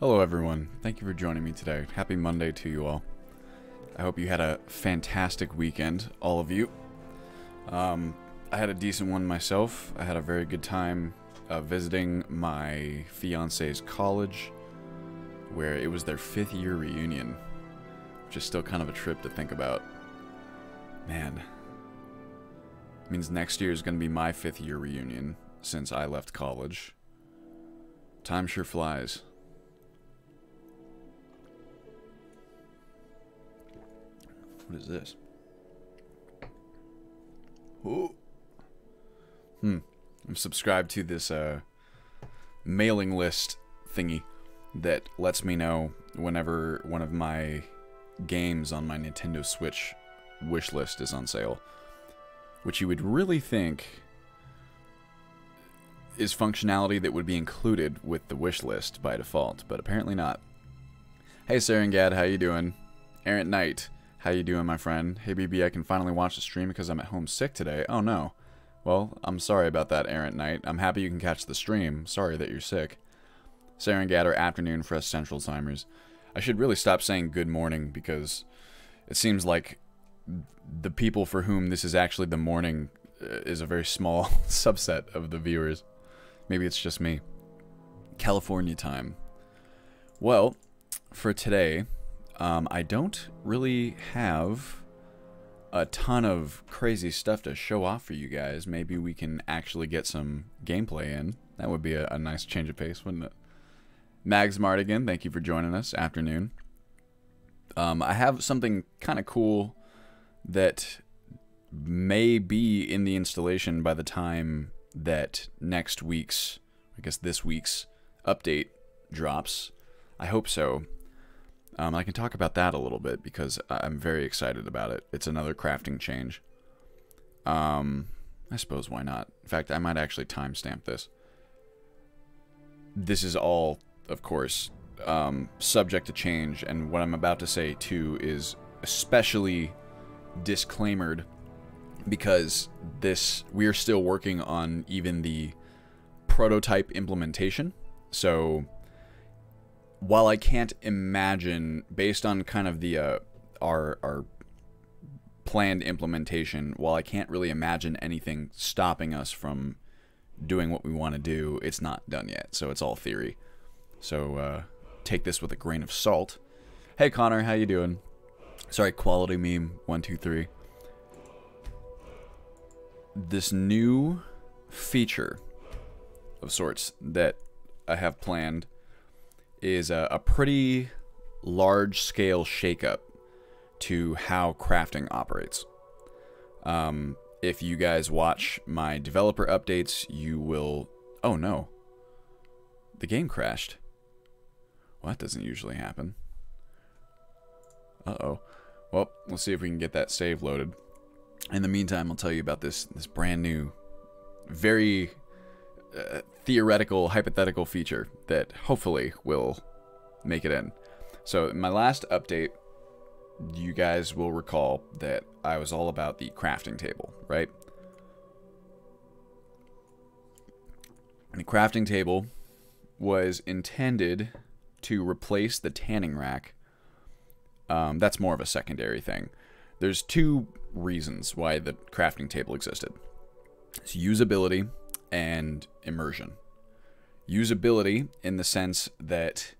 Hello everyone, thank you for joining me today. Happy Monday to you all. I hope you had a fantastic weekend, all of you. I had a decent one myself. I had a very good time visiting my fiance's college, where it was their 5th year reunion, which is still kind of a trip to think about. Man. It means next year is going to be my 5th year reunion since I left college. Time sure flies. What is this? Ooh. I'm subscribed to this mailing list thingy that lets me know whenever one of my games on my Nintendo Switch wish list is on sale, which you would really think is functionality that would be included with the wish list by default, but apparently not. Hey Serengad, how you doing? Errant Knight, how you doing, my friend? Hey BB, I can finally watch the stream because I'm at home sick today. Oh no. Well, I'm sorry about that, Errant Knight. I'm happy you can catch the stream. Sorry that you're sick. Serengad, or afternoon for us Central Timers. I should really stop saying good morning because it seems like the people for whom this is actually the morning is a very small subset of the viewers. Maybe it's just me. California time. Well, for today, I don't really have a ton of crazy stuff to show off for you guys. Maybe we can actually get some gameplay in. That would be a nice change of pace, wouldn't it? Magsmart again, thank you for joining us. Afternoon. I have something kind of cool that may be in the installation by the time that next week's, I guess this week's, update drops. I hope so. I can talk about that a little bit because I'm very excited about it. It's another crafting change. I suppose why not? In fact, I might actually timestamp this. This is all, of course, subject to change, and what I'm about to say too is especially disclaimered because we're still working on even the prototype implementation. So while I can't imagine, based on kind of the our planned implementation, while I can't really imagine anything stopping us from doing what we want to do, it's not done yet. So it's all theory. So take this with a grain of salt. Hey Connor, how you doing? Sorry, quality meme 123. This new feature of sorts that I have planned is a pretty large-scale shakeup to how crafting operates. If you guys watch my developer updates, you will... Oh no. The game crashed. Well, that doesn't usually happen. Uh-oh. Well, let's see if we can get that save loaded. In the meantime, I'll tell you about this brand new, very theoretical, hypothetical feature that hopefully will make it in. So in my last update, you guys will recall that I was all about the crafting table, right? And the crafting table was intended to replace the tanning rack. That's more of a secondary thing. There's two reasons why the crafting table existed. It's usability and immersion. Usability in the sense that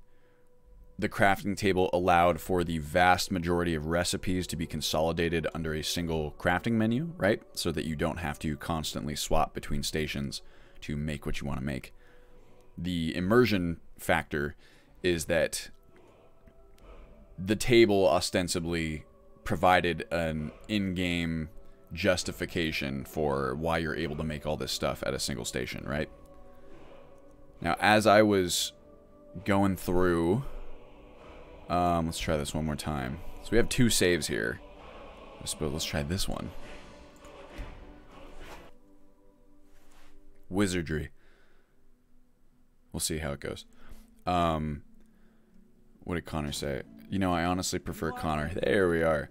the crafting table allowed for the vast majority of recipes to be consolidated under a single crafting menu, right? So that you don't have to constantly swap between stations to make what you want to make. The immersion factor is that the table ostensibly provided an in-game justification for why you're able to make all this stuff at a single station, right? Now, as I was going through... let's try this one more time. So we have 2 saves here. I suppose let's try this one. Wizardry. We'll see how it goes. What did Connor say? You know, I honestly prefer Connor. There we are.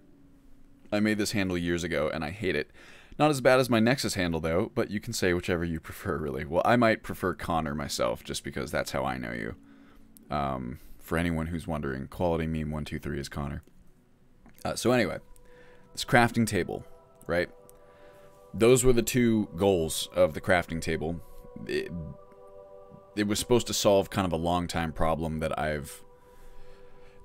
I made this handle years ago, and I hate it. Not as bad as my Nexus handle, though, but you can say whichever you prefer, really. Well, I might prefer Connor myself, just because that's how I know you. for anyone who's wondering, quality meme 123 is Connor. So anyway, this crafting table, right? Those were the two goals of the crafting table. It was supposed to solve kind of a long time problem that I've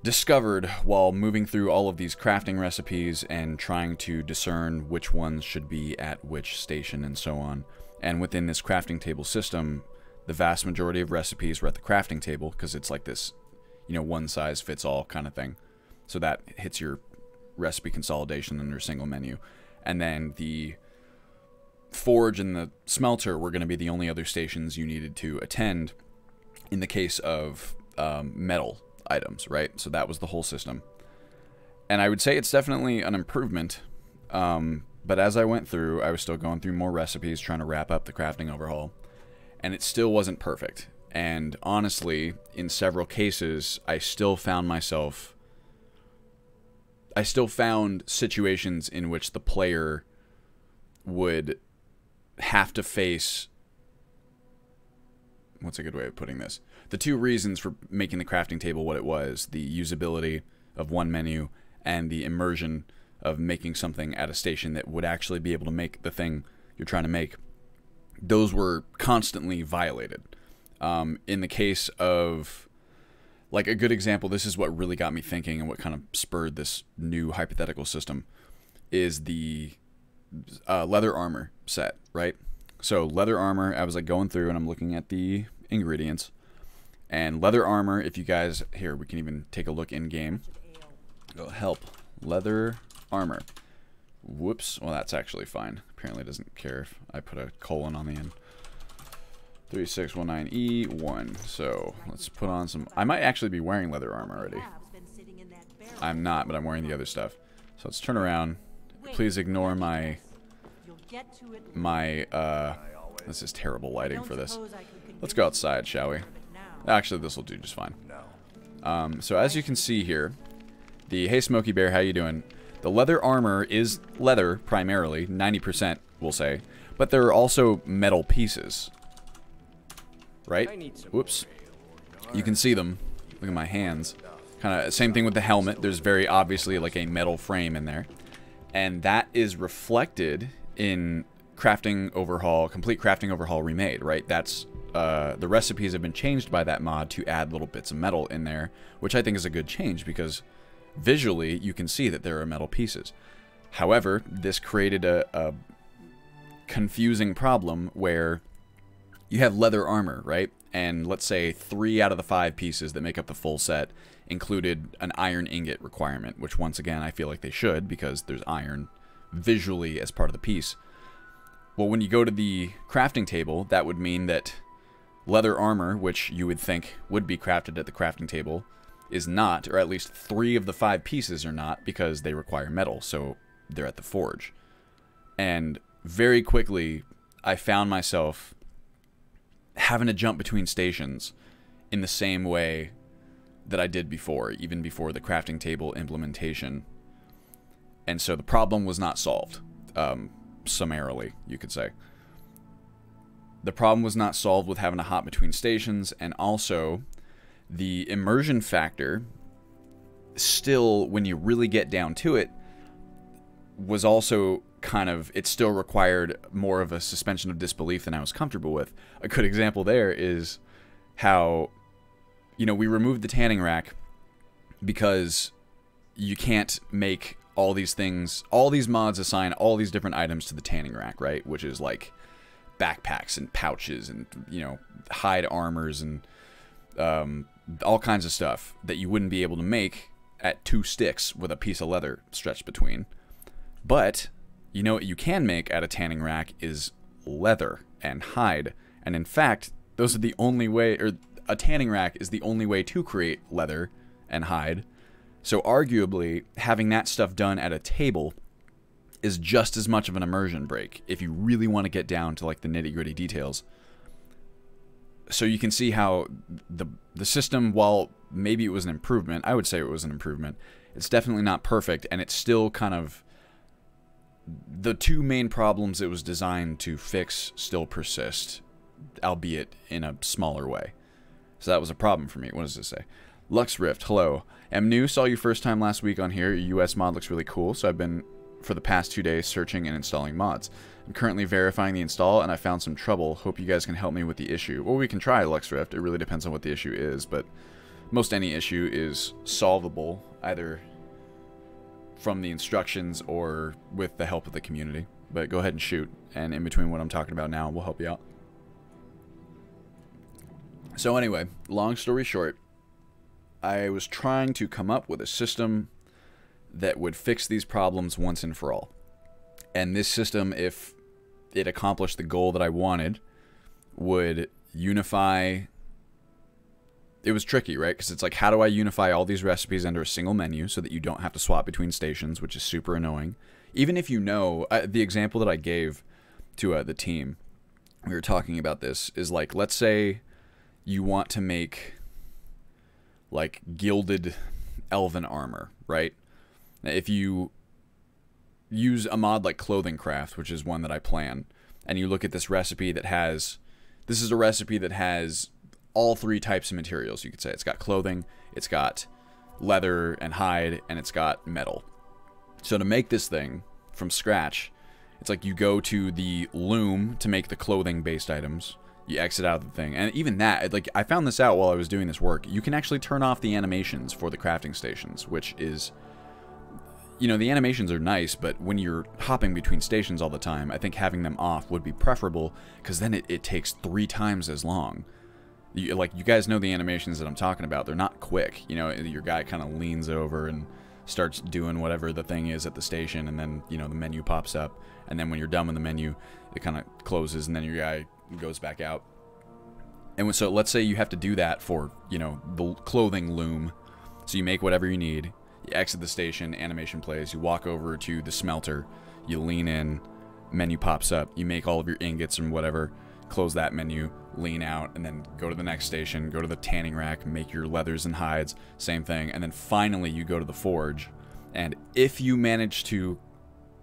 discovered while moving through all of these crafting recipes and trying to discern which ones should be at which station and so on. And within this crafting table system, the vast majority of recipes were at the crafting table because it's like this, you know, one size fits all kind of thing. So that hits your recipe consolidation under a single menu. And then the forge and the smelter were going to be the only other stations you needed to attend in the case of metal items, right? So that was the whole system. And I would say it's definitely an improvement, but as I went through, I was still going through more recipes, trying to wrap up the crafting overhaul, and it still wasn't perfect. And honestly, in several cases, I still found situations in which the player would have to face, what's a good way of putting this? The two reasons for making the crafting table what it was, the usability of one menu and the immersion of making something at a station that would actually be able to make the thing you're trying to make, those were constantly violated. In the case of, like, a good example, this is what really got me thinking and what kind of spurred this new hypothetical system, is the leather armor set, right? So leather armor, I was like going through and I'm looking at the ingredients, and leather armor, if you guys, here, we can even take a look in game. Go help, leather armor. Whoops, well that's actually fine. Apparently it doesn't care if I put a colon on the end. 3619E1. So let's put on some, I might actually be wearing leather armor already. I'm not, but I'm wearing the other stuff. So let's turn around. Please ignore my this is terrible lighting for this. Let's go outside, shall we? Actually, this will do just fine. So as you can see here, the Hey Smokey Bear, how you doing? The leather armor is leather primarily, 90% we'll say, but there are also metal pieces, right? Whoops. You can see them. Look at my hands. Kind of same thing with the helmet. There's very obviously like a metal frame in there, and that is reflected in crafting overhaul, complete crafting overhaul remade, right? That's the recipes have been changed by that mod to add little bits of metal in there, which I think is a good change because visually you can see that there are metal pieces. However, this created a confusing problem where you have leather armor, right? And let's say 3 out of the 5 pieces that make up the full set included an iron ingot requirement, which once again I feel like they should because there's iron visually as part of the piece. Well, when you go to the crafting table, that would mean that leather armor, which you would think would be crafted at the crafting table, is not, or at least 3 of the 5 pieces are not, because they require metal, so they're at the forge. And very quickly, I found myself having to jump between stations in the same way that I did before, even before the crafting table implementation. And so the problem was not solved, summarily, you could say. The problem was not solved with having to hop between stations, and also the immersion factor, still, when you really get down to it, was also kind of, it still required more of a suspension of disbelief than I was comfortable with. A good example there is how, you know, we removed the tanning rack because you can't make all these things, all these mods assign all these different items to the tanning rack, right? Which is like backpacks and pouches and, you know, hide armors and all kinds of stuff that you wouldn't be able to make at 2 sticks with a piece of leather stretched between. But you know what you can make at a tanning rack is leather and hide. And in fact, those are the only way, or a tanning rack is the only way to create leather and hide. So arguably, having that stuff done at a table is just as much of an immersion break if you really want to get down to like the nitty-gritty details. So you can see how the system, while maybe it was an improvement, I would say it was an improvement, it's definitely not perfect, and it's still kind of, the 2 main problems it was designed to fix still persist, albeit in a smaller way. So that was a problem for me. What does this say? Lux Rift, hello. Am new, saw you first time last week on here. Your US mod looks really cool, so I've been, for the past 2 days, searching and installing mods. I'm currently verifying the install, and I found some trouble. Hope you guys can help me with the issue. Well, we can try Lux Rift. It really depends on what the issue is, but most any issue is solvable, either from the instructions or with the help of the community. But go ahead and shoot, and in between what I'm talking about now, we'll help you out. So anyway, long story short, I was trying to come up with a system that would fix these problems once and for all. And this system, if it accomplished the goal that I wanted, would unify... It was tricky, right? Because it's like, how do I unify all these recipes under a single menu so that you don't have to swap between stations, which is super annoying. Even if you know, the example that I gave to the team, we were talking about this, is like, let's say you want to make like gilded elven armor, right? If you use a mod like Clothing Craft, which is one that I plan, and you look at this recipe that has, this is a recipe that has all 3 types of materials, you could say. It's got clothing, it's got leather and hide, and it's got metal. So to make this thing from scratch, it's like you go to the loom to make the clothing-based items, you exit out of the thing, and even that, like, I found this out while I was doing this work, you can actually turn off the animations for the crafting stations, which is, you know, the animations are nice, but when you're hopping between stations all the time, I think having them off would be preferable, because then it takes 3 times as long. Like, you guys know the animations that I'm talking about. They're not quick. You know, your guy kind of leans over and starts doing whatever the thing is at the station, and then, you know, the menu pops up, and then when you're done with the menu, it kind of closes, and then your guy goes back out. And so let's say you have to do that for, you know, the clothing loom. So you make whatever you need, you exit the station, animation plays, you walk over to the smelter, you lean in, menu pops up, you make all of your ingots and whatever, close that menu, lean out, and then go to the next station, go to the tanning rack, make your leathers and hides, same thing, and then finally you go to the forge. And if you manage to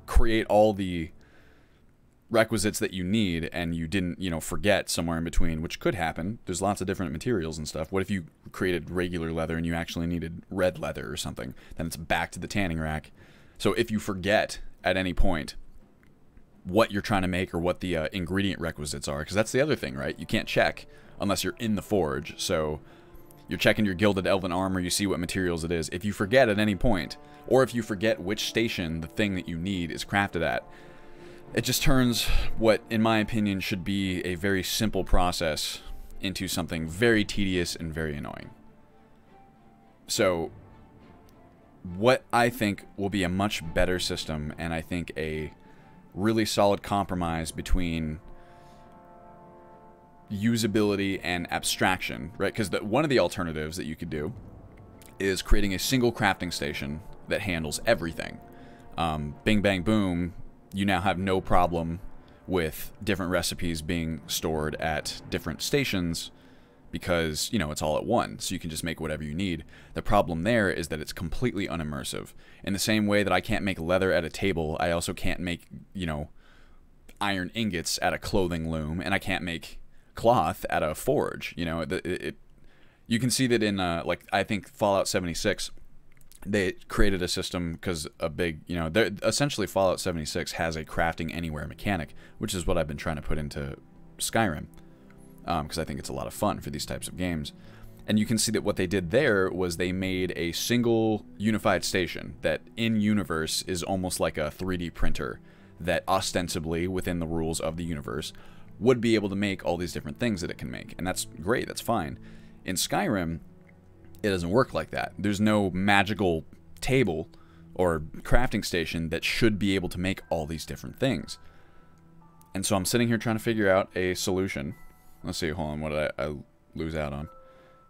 create all the requisites that you need and you didn't, you know, forget somewhere in between, which could happen, there's lots of different materials and stuff. What if you created regular leather and you actually needed red leather or something? Then it's back to the tanning rack. So if you forget at any point what you're trying to make or what the ingredient requisites are, because that's the other thing, right? You can't check unless you're in the forge. So you're checking your gilded elven armor, you see what materials it is. If you forget at any point, or if you forget which station the thing that you need is crafted at, it just turns what, in my opinion, should be a very simple process into something very tedious and very annoying. So what I think will be a much better system, and I think a really solid compromise between usability and abstraction, right? Because one of the alternatives that you could do is creating a single crafting station that handles everything. Bing, bang, boom, you now have no problem with different recipes being stored at different stations because, you know, it's all at one, so you can just make whatever you need. The problem there is that it's completely unimmersive. In the same way that I can't make leather at a table, I also can't make, you know, iron ingots at a clothing loom, and I can't make cloth at a forge. You know, you can see that in, like, I think Fallout 76, they created a system because a big, you know, essentially Fallout 76 has a crafting anywhere mechanic, which is what I've been trying to put into Skyrim. Because I think it's a lot of fun for these types of games. And you can see that what they did there was they made a single unified station that in-universe is almost like a 3D printer that ostensibly, within the rules of the universe, would be able to make all these different things that it can make. And that's great, that's fine. In Skyrim, it doesn't work like that. There's no magical table or crafting station that should be able to make all these different things. And so I'm sitting here trying to figure out a solution. Let's see, hold on, what did I lose out on?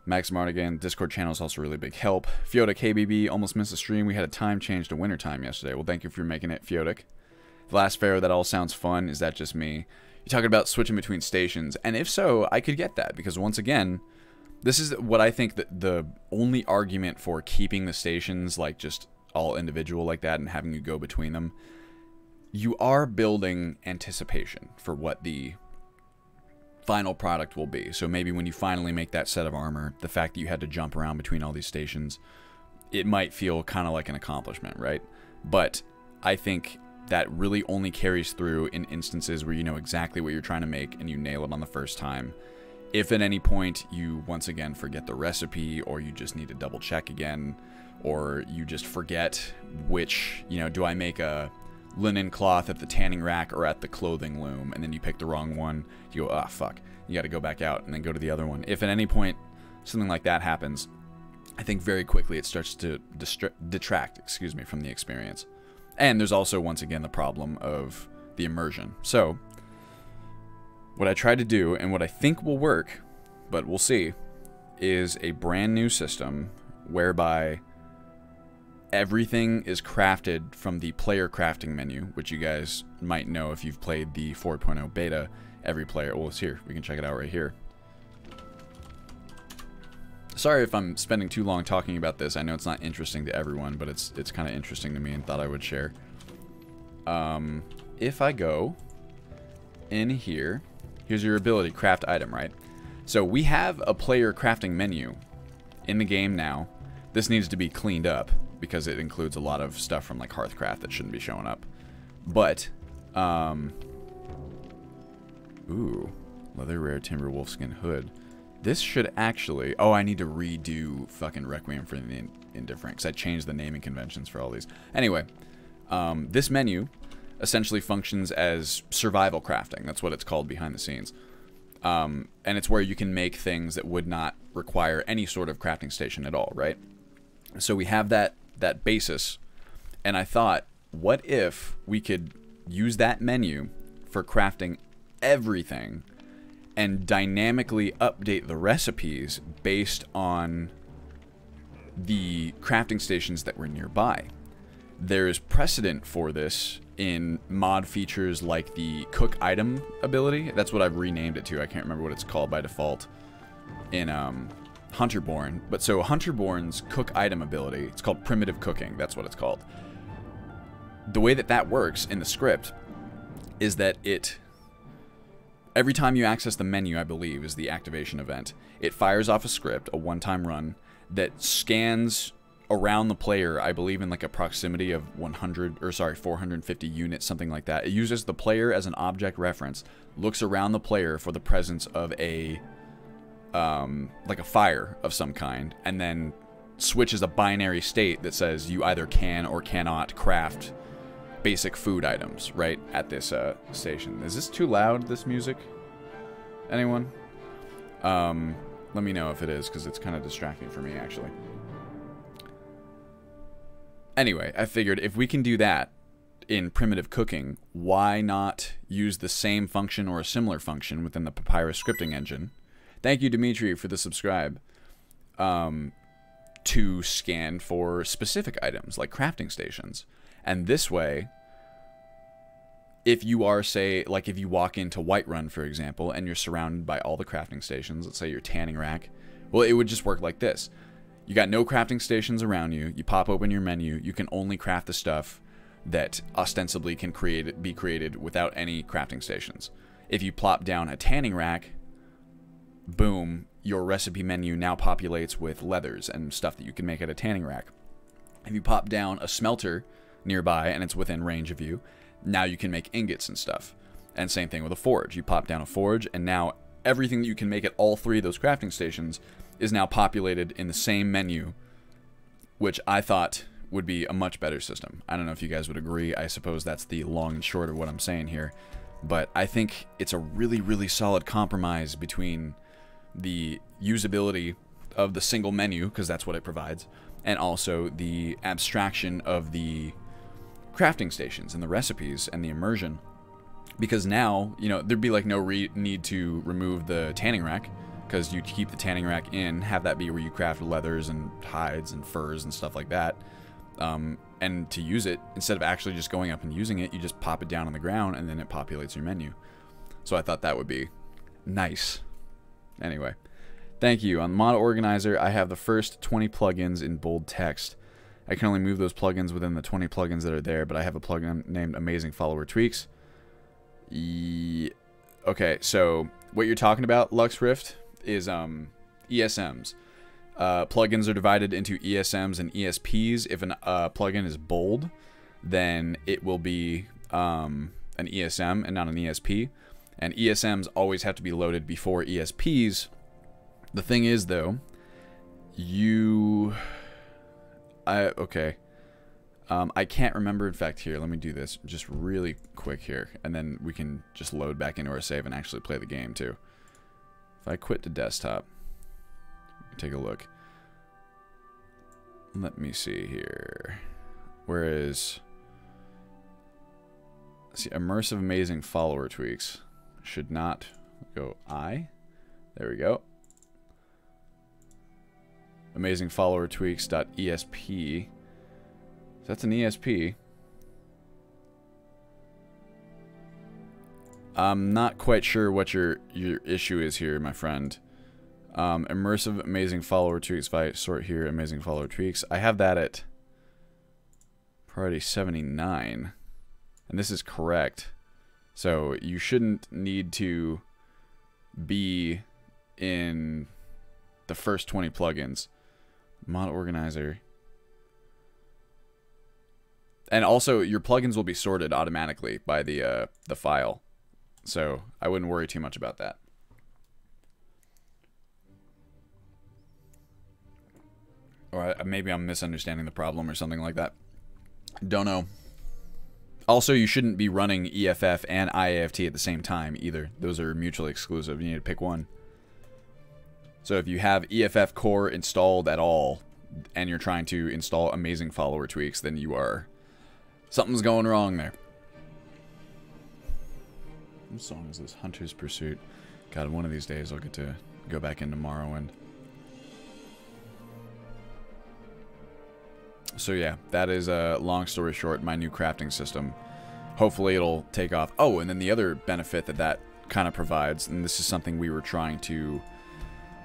Max Mardigan, Discord channel is also really big help. Fiodik, KBB, almost missed the stream. We had a time change to wintertime yesterday. Well, thank you for making it, Fiodik. Last Pharaoh, that all sounds fun. Is that just me? You're talking about switching between stations. And if so, I could get that. Because once again, this is what I think that the only argument for keeping the stations like just all individual like that and having you go between them. You are building anticipation for what the final product will be. So maybe when you finally make that set of armor, the fact that you had to jump around between all these stations, it might feel kind of like an accomplishment, right? But I think that really only carries through in instances where you know exactly what you're trying to make and you nail it on the first time. If at any point you once again forget the recipe, or you just need to double check again, or you just forget which, you know, do I make a linen cloth at the tanning rack or at the clothing loom, and then you pick the wrong one, you go, ah, fuck, you got to go back out and then go to the other one. If at any point something like that happens, I think very quickly it starts to detract, from the experience. And there's also, once again, the problem of the immersion. So what I tried to do, and what I think will work, but we'll see, is a brand new system whereby everything is crafted from the player crafting menu, which you guys might know if you've played the 4.0 beta. Every player, well, it's here. We can check it out right here. Sorry if I'm spending too long talking about this. I know it's not interesting to everyone, but it's kind of interesting to me and thought I would share. If I go in here, here's your ability, craft item, right? So we have a player crafting menu in the game now. This needs to be cleaned up because it includes a lot of stuff from like Hearthcraft that shouldn't be showing up. But, ooh, leather rare timber wolfskin hood. This should actually... Oh, I need to redo fucking Requiem for the Indifferent, because I changed the naming conventions for all these. Anyway, this menu essentially functions as survival crafting. That's what it's called behind the scenes. And it's where you can make things that would not require any sort of crafting station at all, right? So we have that basis, and I thought, what if we could use that menu for crafting everything and dynamically update the recipes based on the crafting stations that were nearby. There's precedent for this in mod features like the cook item ability. That's what I've renamed it to. I can't remember what it's called by default in Hunterborn. But so Hunterborn's cook item ability, it's called primitive cooking. That's what it's called. The way that works in the script is that every time you access the menu, I believe, is the activation event. It fires off a script, a one-time run, that scans around the player, I believe in like a proximity of 450 units, something like that. It uses the player as an object reference, looks around the player for the presence of a, like a fire of some kind, and then switches a binary state that says you either can or cannot craft basic food items, right, at this station. Is this too loud, this music? Anyone? Let me know if it is, because it's kind of distracting for me, actually. Anyway, I figured if we can do that in primitive cooking, why not use the same function or a similar function within the Papyrus scripting engine? Thank you, Dimitri, for the subscribe. To scan for specific items, like crafting stations. And this way, if you are, say, like if you walk into Whiterun, for example, and you're surrounded by all the crafting stations, let's say your tanning rack, well, it would just work like this. You got no crafting stations around you, you pop open your menu, you can only craft the stuff that ostensibly can be created without any crafting stations. If you plop down a tanning rack, boom, your recipe menu now populates with leathers and stuff that you can make at a tanning rack. If you pop down a smelter nearby and it's within range of you, now you can make ingots and stuff. And same thing with a forge. You pop down a forge, and now everything that you can make at all three of those crafting stations is now populated in the same menu, which I thought would be a much better system. I don't know if you guys would agree. I suppose that's the long and short of what I'm saying here. But I think it's a really, really solid compromise between the usability of the single menu, because that's what it provides, and also the abstraction of the crafting stations and the recipes and the immersion. Because now, you know, there'd be like no need to remove the tanning rack, because you keep the tanning rack in, have that be where you craft leathers and hides and furs and stuff like that. And to use it, instead of actually just going up and using it, you just pop it down on the ground and then it populates your menu. So I thought that would be nice. Anyway, thank you. On Mod Organizer, I have the first 20 plugins in bold text. I can only move those plugins within the 20 plugins that are there, but I have a plugin named Amazing Follower Tweaks. Okay, so what you're talking about, Lux Rift, is ESMs. Plugins are divided into ESMs and ESPs. If a plugin is bold, then it will be an ESM and not an ESP. And ESMs always have to be loaded before ESPs. The thing is, though, okay. I can't remember. In fact, here, let me do this just really quick here, and then we can just load back into our save and actually play the game too. If I quit the desktop, take a look. Let me see here. Where is... See, immersive amazing follower tweaks. Should not go I. There we go. Amazing follower tweaks.esp. That's an ESP. I'm not quite sure what your issue is here, my friend. Immersive amazing follower tweaks. If I sort here, amazing follower tweaks. I have that at priority 79. And this is correct. So you shouldn't need to be in the first 20 plugins. Mod organizer. And also, your plugins will be sorted automatically by the file. So I wouldn't worry too much about that. Or maybe I'm misunderstanding the problem or something like that. Don't know. Also, you shouldn't be running EFF and IAFT at the same time either. Those are mutually exclusive. You need to pick one. So if you have EFF core installed at all, and you're trying to install amazing follower tweaks, then you are... something's going wrong there. What song is this? Hunter's Pursuit. God, one of these days I'll get to go back into Morrowind. So yeah, that is, long story short, my new crafting system. Hopefully it'll take off. Oh, and then the other benefit that kind of provides, and this is something we were trying to...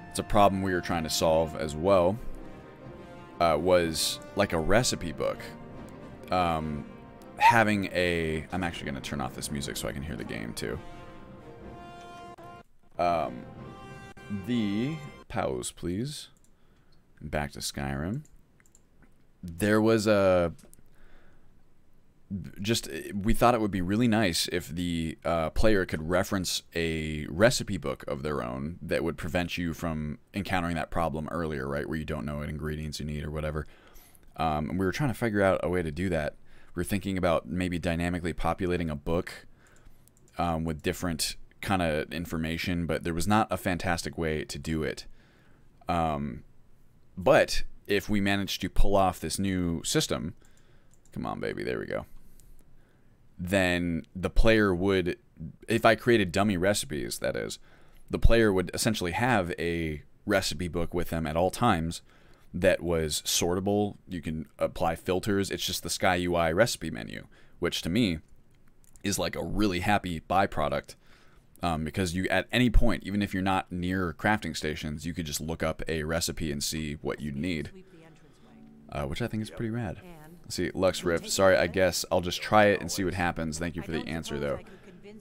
it's a problem we were trying to solve as well, was like a recipe book. Having a... I'm actually going to turn off this music so I can hear the game too. The... Pause, please. Back to Skyrim. There was a... just... we thought it would be really nice if the player could reference a recipe book of their own that would prevent you from encountering that problem earlier, right? Where you don't know what ingredients you need or whatever. And we were trying to figure out a way to do that. We're thinking about maybe dynamically populating a book with different kind of information, but there was not a fantastic way to do it. But if we managed to pull off this new system, come on, baby, there we go, then the player would, if I created dummy recipes, that is, the player would essentially have a recipe book with them at all times that was sortable. You can apply filters. It's just the Sky UI recipe menu, which to me is like a really happy byproduct, because you, at any point, even if you're not near crafting stations, you could just look up a recipe and see what you'd need, which I think is pretty rad. Let's see, Lux Rift. Sorry, I guess I'll just try it and see what happens. Thank you for the answer, though.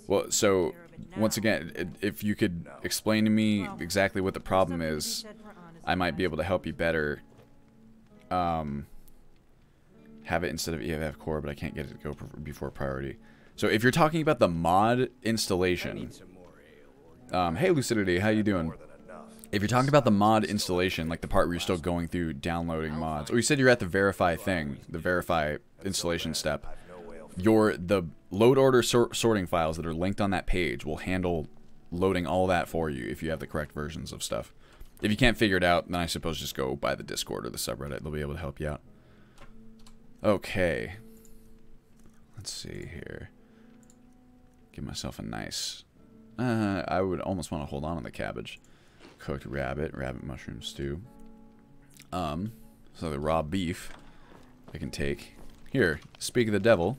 Well, so once again, if you could explain to me exactly what the problem is, I might be able to help you better. Have it instead of EFF core, but I can't get it to go before priority. So if you're talking about the mod installation, hey Lucidity, how you doing? If you're talking about the mod installation, like the part where you're still going through downloading mods, or you said you're at the verify thing, the verify installation step, the load order sorting files that are linked on that page will handle loading all that for you if you have the correct versions of stuff. If you can't figure it out, then I suppose just go by the Discord or the subreddit. They'll be able to help you out. Okay. Let's see here. Give myself a nice... I would almost want to hold on to the cabbage. Cooked rabbit mushroom stew. So the raw beef I can take. Here, speak of the devil.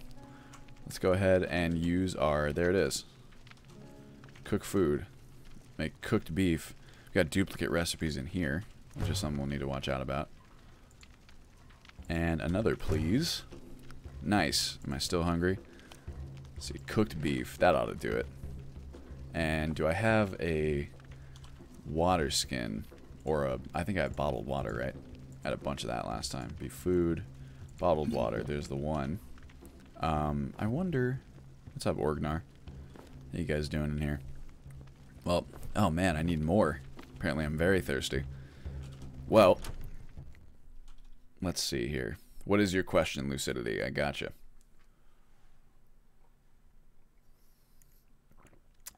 Let's go ahead and use our... there it is. Cook food. Make cooked beef. We've got duplicate recipes in here, which is something we'll need to watch out about. And another, please. Nice. Am I still hungry? Let's see, cooked beef. That ought to do it. And do I have a water skin? Or a... I think I have bottled water, right? I had a bunch of that last time. Be food, bottled water. There's the one. I wonder... What's up, Orgnar? How you guys doing in here? Well, oh man, I need more. Apparently I'm very thirsty. Well, let's see here. What is your question, Lucidity? I gotcha.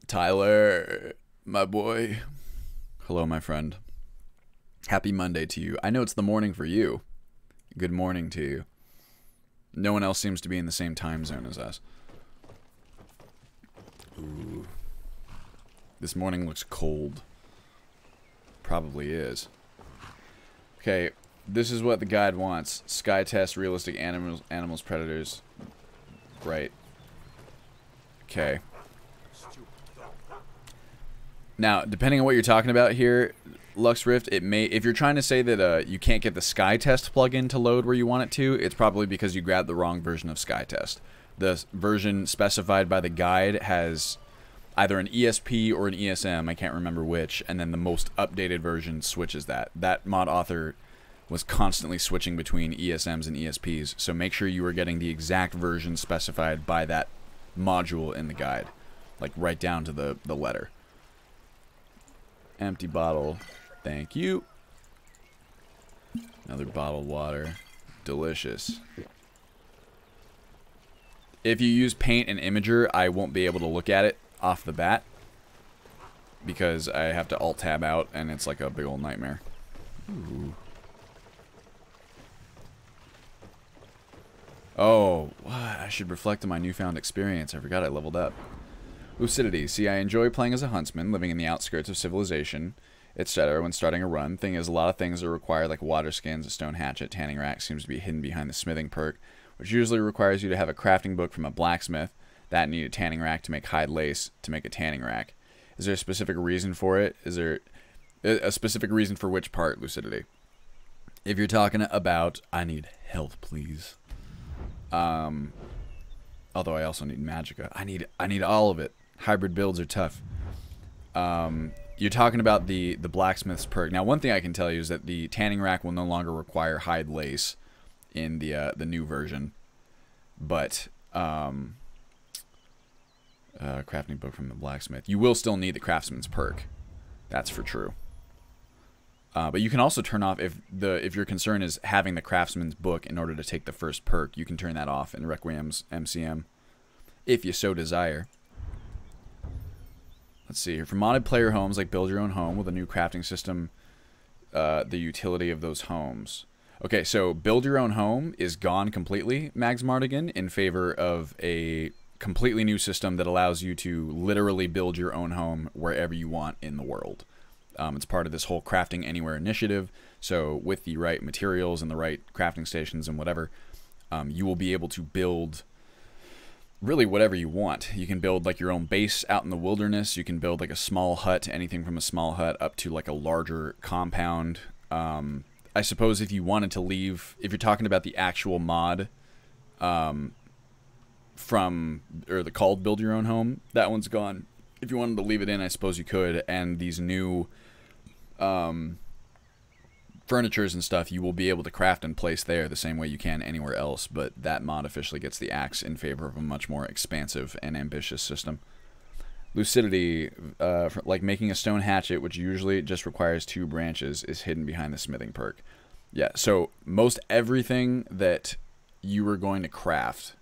Tyler, my boy. Hello, my friend. Happy Monday to you. I know it's the morning for you. Good morning to you. No one else seems to be in the same time zone as us. Ooh. This morning looks cold. Probably is. Okay, this is what the guide wants. Sky test, realistic animals, predators. Right. Okay. Now, depending on what you're talking about here, Lux Rift, it may, if you're trying to say that you can't get the Sky Test plugin to load where you want it to, it's probably because you grabbed the wrong version of Sky Test. The version specified by the guide has either an ESP or an ESM, I can't remember which, and then the most updated version switches that. That mod author was constantly switching between ESMs and ESPs, so make sure you are getting the exact version specified by that module in the guide. Like, right down to the letter. Empty bottle. Thank you. Another bottled water. Delicious. If you use Paint and Imager, I won't be able to look at it off the bat. Because I have to Alt-Tab out, and it's like a big old nightmare. Ooh. Oh, what? I should reflect on my newfound experience. I forgot I leveled up. Lucidity. See, I enjoy playing as a huntsman, living in the outskirts of civilization, etc. when starting a run. Thing is, a lot of things are required, like water skins, a stone hatchet, tanning rack seems to be hidden behind the smithing perk, which usually requires you to have a crafting book from a blacksmith. That need a tanning rack to make hide lace to make a tanning rack. Is there a specific reason for it? Is there a specific reason for which part, Lucidity? If you're talking about, I need health, please. Although I also need magicka. I need all of it. Hybrid builds are tough. You're talking about the blacksmith's perk. Now, one thing I can tell you is that the tanning rack will no longer require hide lace in the new version. But crafting book from the blacksmith. You will still need the craftsman's perk. That's for true. But you can also turn off if your concern is having the craftsman's book in order to take the first perk. You can turn that off in Requiem's MCM if you so desire. Let's see here. For modded player homes, like build your own home with a new crafting system, the utility of those homes. Okay, so build your own home is gone completely, Mags Mardigan, in favor of a completely new system that allows you to literally build your own home wherever you want in the world. It's part of this whole Crafting Anywhere initiative, so with the right materials and the right crafting stations and whatever, you will be able to build really whatever you want. You can build like your own base out in the wilderness. You can build like a small hut, anything from a small hut up to like a larger compound. I suppose if you wanted to leave, if you're talking about the actual mod called Build Your Own Home, that one's gone. If you wanted to leave it in, I suppose you could. And these new furnitures and stuff, you will be able to craft and place there the same way you can anywhere else, but that mod officially gets the axe in favor of a much more expansive and ambitious system. Lucidity, like making a stone hatchet, which usually just requires 2 branches, is hidden behind the smithing perk. Yeah, so most everything that you are going to craft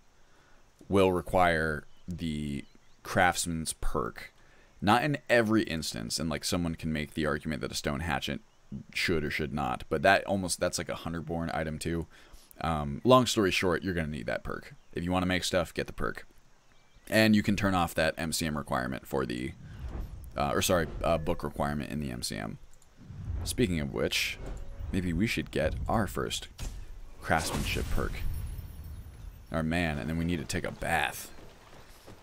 will require the craftsman's perk. Not in every instance, and like someone can make the argument that a stone hatchet should or should not, but that's like a hunter-born item too. Long story short, you're going to need that perk. If you want to make stuff, get the perk. And you can turn off that MCM requirement for the, book requirement in the MCM. Speaking of which, maybe we should get our first craftsmanship perk. Our man, and then we need to take a bath.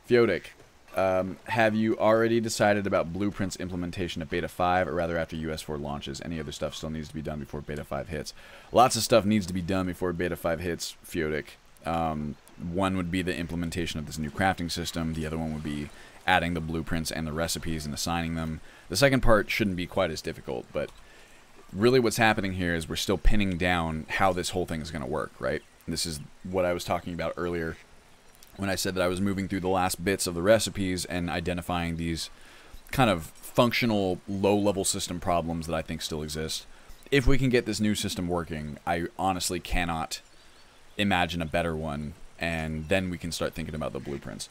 Feodic, have you already decided about Blueprint's implementation of Beta 5, or rather after US4 launches? Any other stuff still needs to be done before Beta 5 hits? Lots of stuff needs to be done before Beta 5 hits, Feodic. One would be the implementation of this new crafting system. The other one would be adding the blueprints and the recipes and assigning them. The second part shouldn't be quite as difficult, but really what's happening here is we're still pinning down how this whole thing is going to work, right? This is what I was talking about earlier when I said that I was moving through the last bits of the recipes and identifying these kind of functional low-level system problems that I think still exist. If we can get this new system working, I honestly cannot imagine a better one, and then we can start thinking about the blueprints.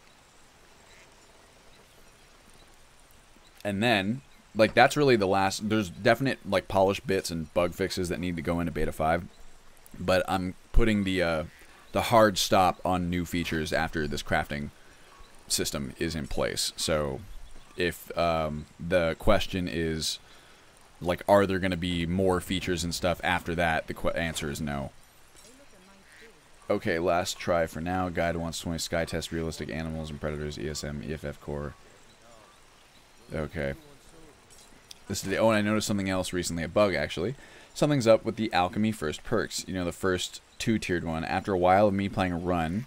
And then, like, that's really the last. There's definite, like, polished bits and bug fixes that need to go into Beta 5, but I'm putting the hard stop on new features after this crafting system is in place. So if the question is, like, are there going to be more features and stuff after that, the answer is no. Okay, last try for now. Guide 120 sky test realistic animals and predators, ESM, EFF core. Okay. This is the, oh, and I noticed something else recently, a bug actually. Something's up with the alchemy first perks. You know, the first 2-tiered one. After a while of me playing a run,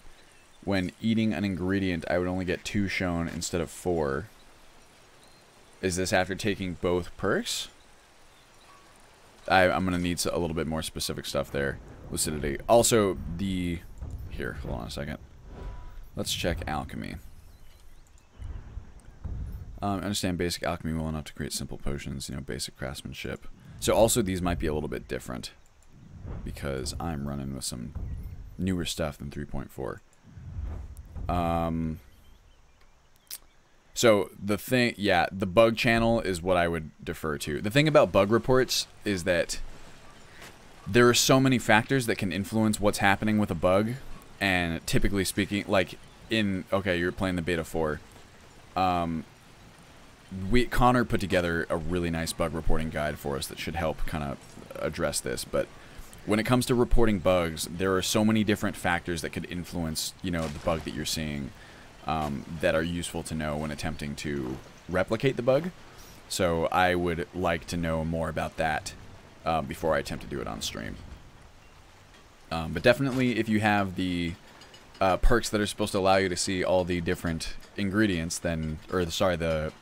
when eating an ingredient, I would only get 2 shown instead of 4. Is this after taking both perks? I'm going to need a little bit more specific stuff there. Lucidity. Also, the... Here, hold on a second. Let's check alchemy. Understand basic alchemy well enough to create simple potions, you know, basic craftsmanship. So also these might be a little bit different, because I'm running with some newer stuff than 3.4. So the thing, yeah, the bug channel is what I would defer to. The thing about bug reports is that there are so many factors that can influence what's happening with a bug, and typically speaking, like in, okay, you're playing the beta 4. Connor put together a really nice bug reporting guide for us that should help kind of address this, but when it comes to reporting bugs, there are so many different factors that could influence, you know, the bug that you're seeing, that are useful to know when attempting to replicate the bug. So I would like to know more about that before I attempt to do it on stream. But definitely, if you have the perks that are supposed to allow you to see all the different ingredients, then, or sorry, the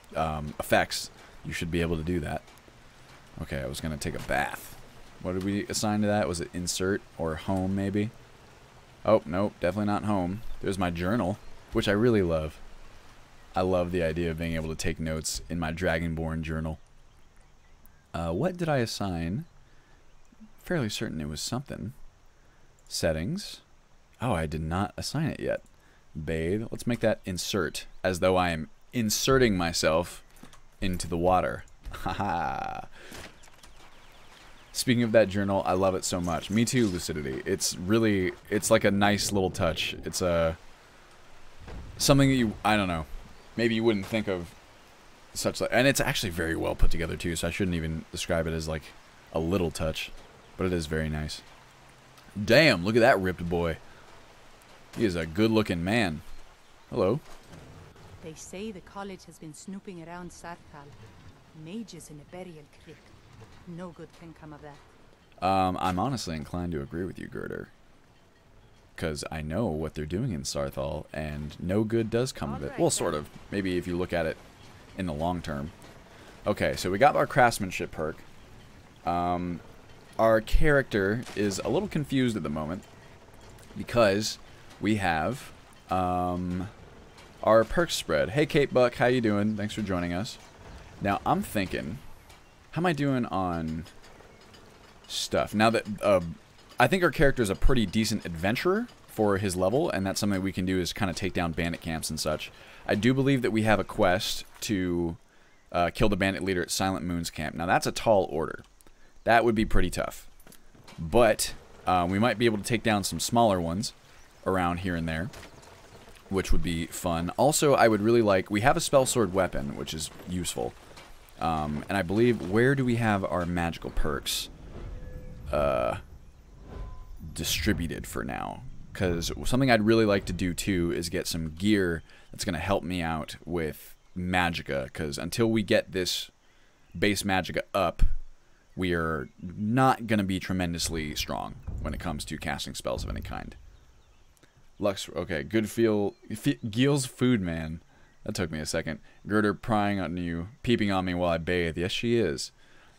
effects, you should be able to do that. Okay, I was gonna take a bath. What did we assign to that? Was it insert or home, maybe? Oh, nope, definitely not home. There's my journal, which I really love. I love the idea of being able to take notes in my Dragonborn journal. What did I assign? Fairly certain it was something. Settings. Oh, I did not assign it yet. Bathe. Let's make that insert, as though I am inserting myself into the water. Haha. Speaking of that journal, I love it so much. Me too, Lucidity. It's really, it's like a nice little touch. It's something that you, I don't know, maybe you wouldn't think of such, and it's actually very well put together too, so I shouldn't even describe it as like a little touch, but it is very nice. Damn, look at that ripped boy. He is a good-looking man. Hello. They say the college has been snooping around Sarthal. Mages in a burial crypt. No good can come of that. I'm honestly inclined to agree with you, Girder. Because I know what they're doing in Sarthal, and no good does come of it. Well, sort of. Maybe if you look at it in the long term. Okay, so we got our craftsmanship perk. Our character is a little confused at the moment, because we have our perks spread. Hey, Kate Buck, how you doing? Thanks for joining us. Now, I'm thinking, how am I doing on stuff? Now that, I think our character is a pretty decent adventurer for his level, and that's something we can do is kind of take down bandit camps and such. I do believe that we have a quest to kill the bandit leader at Silent Moon's camp. Now, that's a tall order. That would be pretty tough. But we might be able to take down some smaller ones around here and there, which would be fun. Also, I would really like, we have a spell sword weapon, which is useful. And I believe, where do we have our magical perks distributed for now? Because something I'd really like to do too is get some gear that's going to help me out with magicka, because until we get this base magicka up, we are not going to be tremendously strong when it comes to casting spells of any kind. Lux, okay, good feel. Gil's Food Man. That took me a second. Girder prying on you, peeping on me while I bathe. Yes, she is.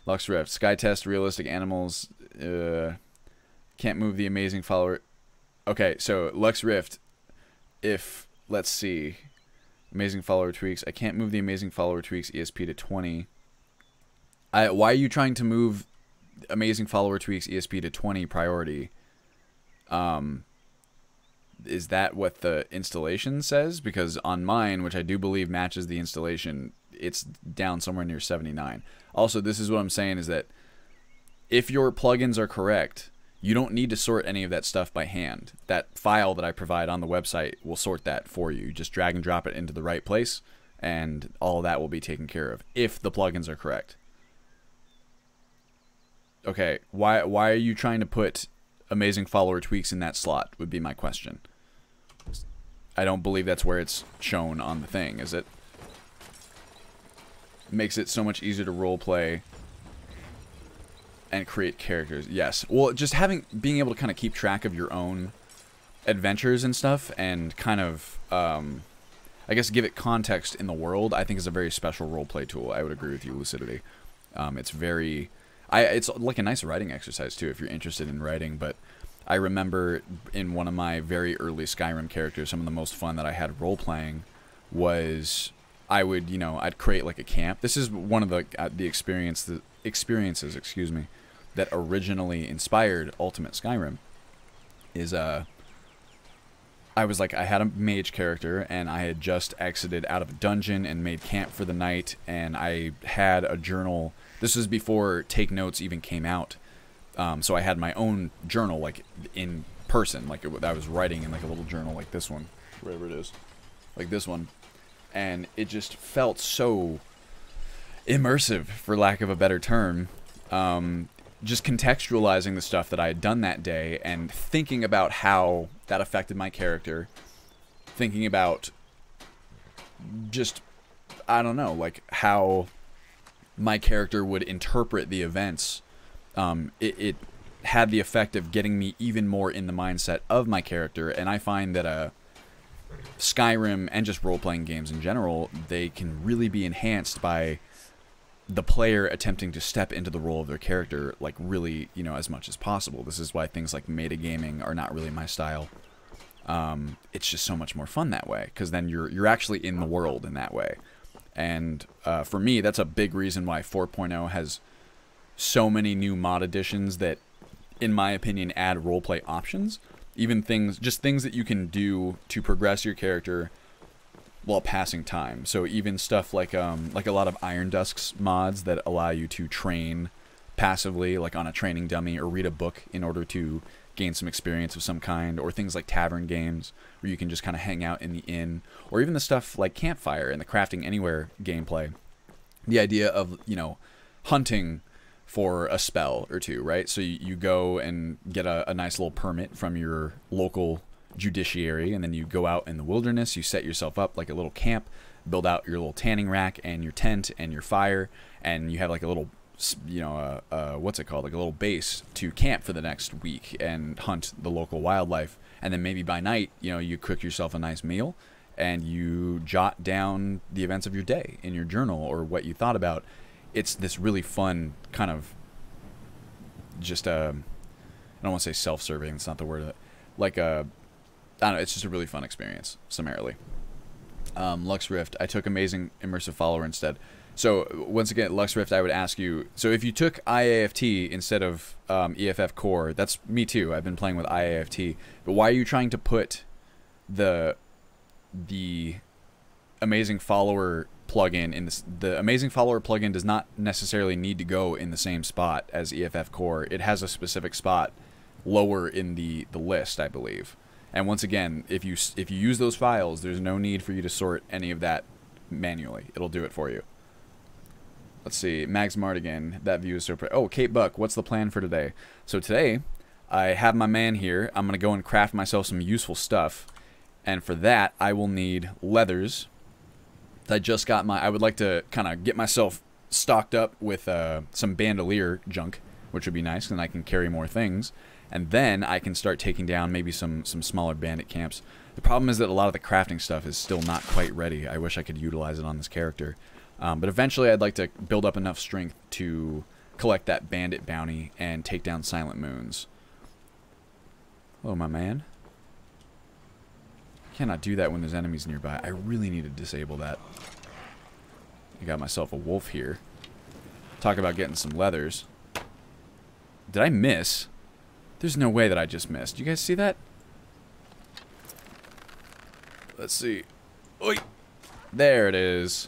Lux Rift. Sky test, realistic animals. Can't move the amazing follower. Okay, so Lux Rift. If, let's see. Amazing follower tweaks. I can't move the amazing follower tweaks ESP to 20. Why are you trying to move amazing follower tweaks ESP to 20 priority? Is that what the installation says? Because on mine, which I do believe matches the installation, it's down somewhere near 79. Also, this is what I'm saying is that if your plugins are correct, you don't need to sort any of that stuff by hand. That file that I provide on the website will sort that for you. Just drag and drop it into the right place, and all of that will be taken care of if the plugins are correct. Okay, why are you trying to put amazing follower tweaks in that slot would be my question. I don't believe that's where it's shown on the thing, is it? Makes it so much easier to roleplay and create characters. Yes. Well, just being able to kind of keep track of your own adventures and stuff and kind of, I guess, give it context in the world, I think is a very special roleplay tool. I would agree with you, Lucidity. It's very... it's like a nice writing exercise, too, if you're interested in writing, but I remember in one of my very early Skyrim characters, some of the most fun that I had role-playing was I would, I'd create like a camp. This is one of the experiences, excuse me, that originally inspired Ultimate Skyrim, is, I had a mage character, and I had just exited out of a dungeon and made camp for the night, and I had a journal. This was before Take Notes even came out. So I had my own journal, like, in person. Like, I was writing in, like, a little journal like this one. Wherever it is. Like this one. And it just felt so immersive, for lack of a better term. Just contextualizing the stuff that I had done that day and thinking about how that affected my character. Thinking about just, I don't know, like, how my character would interpret the events. It had the effect of getting me even more in the mindset of my character, and I find that Skyrim and just role-playing games in general, they can really be enhanced by the player attempting to step into the role of their character, like, really, as much as possible. This is why things like metagaming are not really my style. It's just so much more fun that way, because then you're actually in the world in that way. And for me, that's a big reason why 4.0 has so many new mod additions that, in my opinion, add roleplay options. Even things that you can do to progress your character while passing time. So even stuff like a lot of Iron Dusk's mods that allow you to train passively, like on a training dummy, or read a book in order to gain some experience of some kind, or things like tavern games where you can just kind of hang out in the inn, or even the stuff like Campfire and the Crafting Anywhere gameplay. The idea of, hunting for a spell or two, right? So you go and get a nice little permit from your local judiciary, and then you go out in the wilderness, you set yourself up like a little camp, build out your little tanning rack and your tent and your fire, and you have like a little, what's it called? Like a little base to camp for the next week and hunt the local wildlife. And then maybe by night, you cook yourself a nice meal and you jot down the events of your day in your journal or what you thought about. It's this really fun kind of just I don't want to say self-serving, it's not the word, like I don't know, it's just a really fun experience, summarily. Lux Rift, I took Amazing Immersive Follower instead. So once again, Lux Rift, I would ask you, so if you took IAFT instead of EFF Core, that's me too, I've been playing with IAFT, but why are you trying to put the Amazing Follower plugin in this? The Amazing Follower plugin does not necessarily need to go in the same spot as EFF Core. It has a specific spot lower in the list, I believe. And once again, if you use those files, there's no need for you to sort any of that manually. It'll do it for you. Let's see, Mags Mardigan, that view is so pretty. Oh, Kate Buck, what's the plan for today? So today, I have my man here. I'm going to go and craft myself some useful stuff. And for that, I will need leathers. I just got I would like to kind of get myself stocked up with some bandolier junk, which would be nice, and I can carry more things. and then I can start taking down maybe some smaller bandit camps. The problem is that a lot of the crafting stuff is still not quite ready. I wish I could utilize it on this character. But eventually I'd like to build up enough strength to collect that bandit bounty and take down Silent Moons. Hello, my man. I cannot do that when there's enemies nearby. I really need to disable that. I got myself a wolf here. Talk about getting some leathers. Did I miss? There's no way that I just missed. You guys see that? Let's see. Oi! There it is.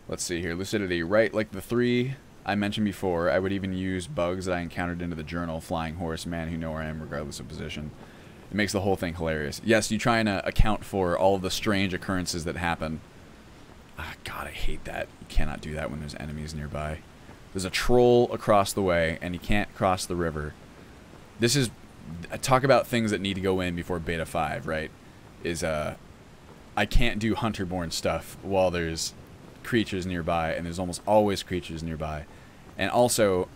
Let's see here. Lucidity. Right, like the 3 I mentioned before, I would even use bugs that I encountered into the journal. Flying horse, man who know where I am regardless of position. It makes the whole thing hilarious. Yes, you try and account for all of the strange occurrences that happen. Ah, God, I hate that. You cannot do that when there's enemies nearby. There's a troll across the way, and you can't cross the river. This is... Talk about things that need to go in before Beta 5, right? I can't do Hunter-born stuff while there's creatures nearby, and there's almost always creatures nearby. And also,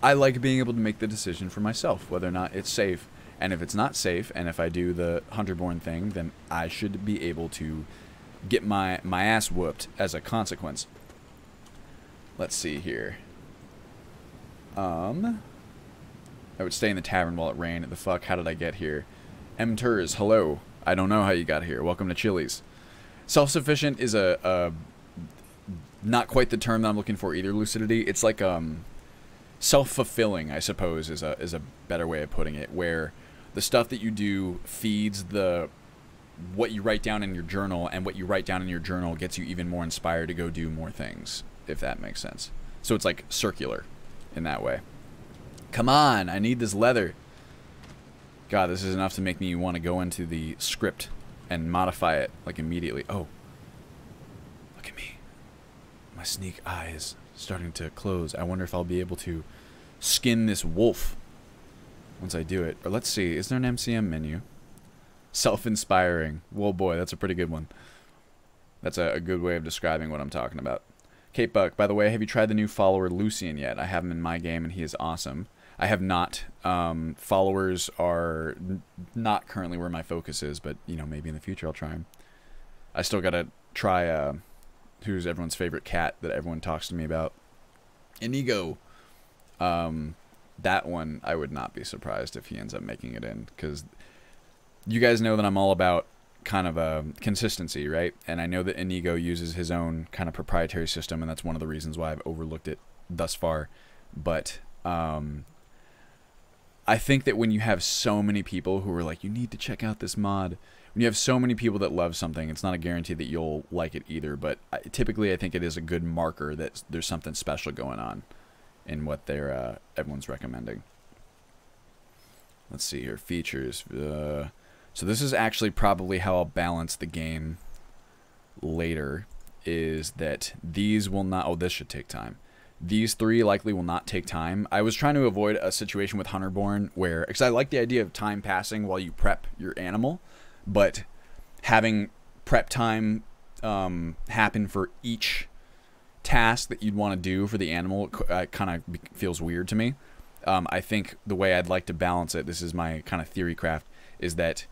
I like being able to make the decision for myself whether or not it's safe. And if it's not safe, and if I do the Hunter-born thing, then I should be able to get my ass whooped as a consequence. Let's see here. I would stay in the tavern while it rained. The fuck, how did I get here? M-Turs, hello. I don't know how you got here. Welcome to Chili's. Self-sufficient is not quite the term that I'm looking for either, Lucidity. It's like self-fulfilling, I suppose, is a better way of putting it, where the stuff that you do feeds what you write down in your journal, and what you write down in your journal gets you even more inspired to go do more things, if that makes sense. So it's like circular in that way. Come on, I need this leather. God, this is enough to make me want to go into the script and modify it, like, immediately. Oh. Look at me. My sneak eye is starting to close. I wonder if I'll be able to skin this wolf once I do it. Or let's see, is there an MCM menu? Self-inspiring. Whoa, boy, that's a pretty good one. That's a good way of describing what I'm talking about. Kate Buck, by the way, have you tried the new follower Lucian yet? I have him in my game, and he is awesome. I have not. Followers are not currently where my focus is, but, you know, maybe in the future I'll try him. I still gotta try, who's everyone's favorite cat that everyone talks to me about? Inigo. That one, I would not be surprised if he ends up making it in, because you guys know that I'm all about kind of consistency, right? And I know that Inigo uses his own kind of proprietary system, and that's one of the reasons why I've overlooked it thus far. But I think that when you have so many people who are like, you need to check out this mod, when you have so many people that love something, it's not a guarantee that you'll like it either. But typically, I think it is a good marker that there's something special going on in what they're everyone's recommending. Let's see here, features. So this is actually probably how I'll balance the game later, is that these will not... Oh, this should take time. These 3 likely will not take time. I was trying to avoid a situation with Hunterborn where... Because I like the idea of time passing while you prep your animal, but having prep time happen for each task that you'd want to do for the animal kind of feels weird to me. I think the way I'd like to balance it, this is my kind of theory craft, is that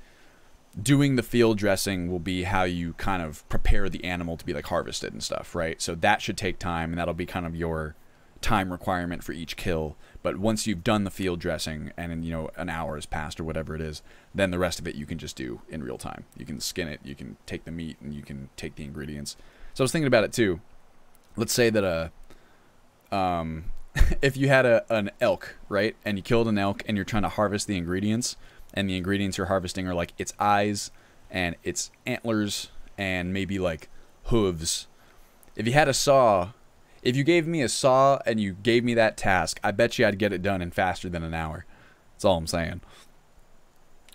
doing the field dressing will be how you kind of prepare the animal to be like harvested and stuff, right? So that should take time, and that'll be kind of your time requirement for each kill. But once you've done the field dressing and, you know, an hour has passed or whatever it is, then the rest of it you can just do in real time. You can skin it, you can take the meat, and you can take the ingredients. So I was thinking about it too. Let's say that if you had an elk, right, and you killed an elk and you're trying to harvest the ingredients, and the ingredients you're harvesting are like its eyes and its antlers and maybe like hooves. If you had a saw, if you gave me a saw and you gave me that task, I bet you I'd get it done in faster than an hour. That's all I'm saying.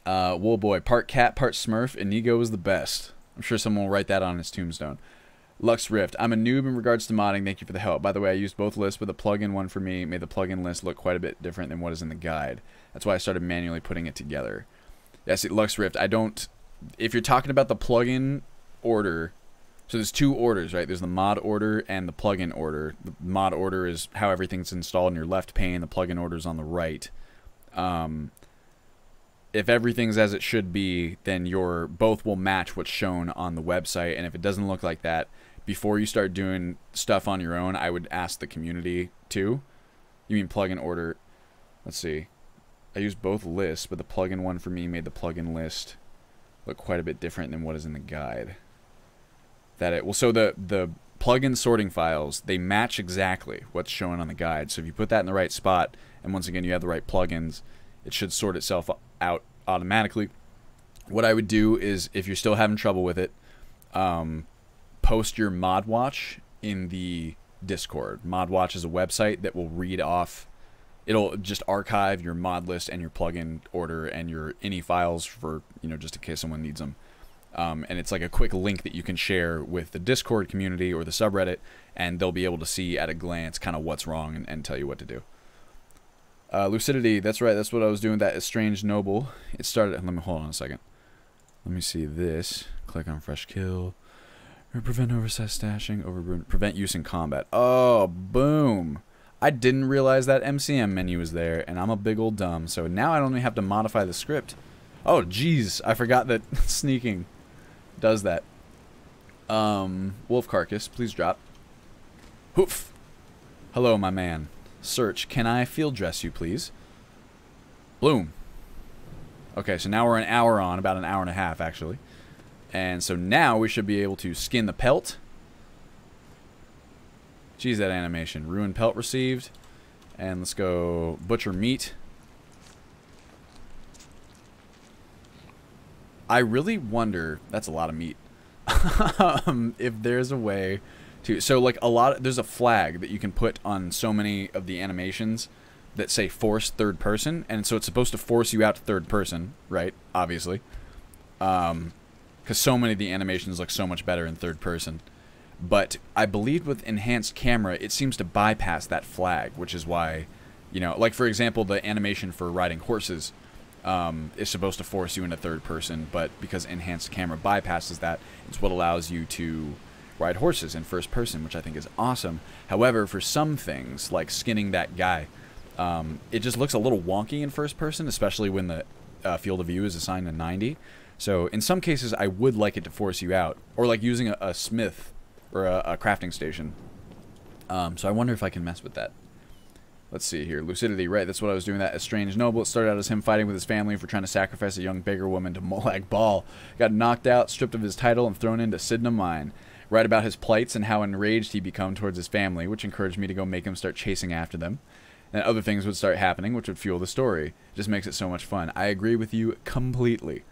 Wool boy, part cat, part smurf, Inigo is the best. I'm sure someone will write that on his tombstone. Lux Rift, I'm a noob in regards to modding. Thank you for the help. By the way, I used both lists, but the plugin one for me made the plugin list look quite a bit different than what is in the guide. That's why I started manually putting it together. Yes, Lux Rift, I don't... If you're talking about the plugin order, So there's two orders, right? There's the mod order and the plugin order. The mod order is how everything's installed in your left pane. The plugin order is on the right. If everything's as it should be, then your both will match what's shown on the website. And if it doesn't look like that, before you start doing stuff on your own, I would ask the community too. You mean plugin order? Let's see. I used both lists, but the plugin one for me made the plugin list look quite a bit different than what is in the guide. So the plugin sorting files, they match exactly what's shown on the guide. So if you put that in the right spot, and once again you have the right plugins, it should sort itself out automatically. What I would do is, if you're still having trouble with it, post your mod watch in the Discord. Mod watch is a website that will read off. It'll just archive your mod list and your plugin order and your ini files for, just in case someone needs them. And it's like a quick link that you can share with the Discord community or the subreddit, and they'll be able to see at a glance kind of what's wrong and tell you what to do. Lucidity, that's right, that's what I was doing, that Estranged Noble. It started, let me, hold on a second. Let me see this. Click on Fresh Kill. Prevent oversized stashing, prevent use in combat. Oh, boom. I didn't realize that MCM menu was there, and I'm a big old dumb, so now I don't even have to modify the script. Oh, jeez, I forgot that sneaking does that. Wolf Carcass, please drop. Hoof. Hello, my man. Search, can I field dress you, please? Bloom. Okay, so now we're an hour on, about an hour and a half, actually. And so now we should be able to skin the pelt. Geez, that animation. Ruined pelt received. And let's go butcher meat. I really wonder, that's a lot of meat, if there's a way to, so like there's a flag that you can put on so many of the animations that say force third person, and so it's supposed to force you out to third person, right, obviously, because so many of the animations look so much better in third person, but I believe with enhanced camera, it seems to bypass that flag, which is why, like for example, the animation for riding horses, is supposed to force you into third person, but because enhanced camera bypasses that, it's what allows you to ride horses in first person, which I think is awesome. However, for some things, like skinning that guy, it just looks a little wonky in first person, especially when the field of view is assigned to 90. So in some cases, I would like it to force you out, or like using a smith or a crafting station. So I wonder if I can mess with that. Let's see here. Lucidity, right, that's what I was doing. That Estranged Noble. It started out as him fighting with his family for trying to sacrifice a young beggar woman to Molag Bal. Got knocked out, stripped of his title, and thrown into Sidna Mine. Write about his plights and how enraged he become towards his family, which encouraged me to go make him start chasing after them. And other things would start happening, which would fuel the story. It just makes it so much fun. I agree with you completely.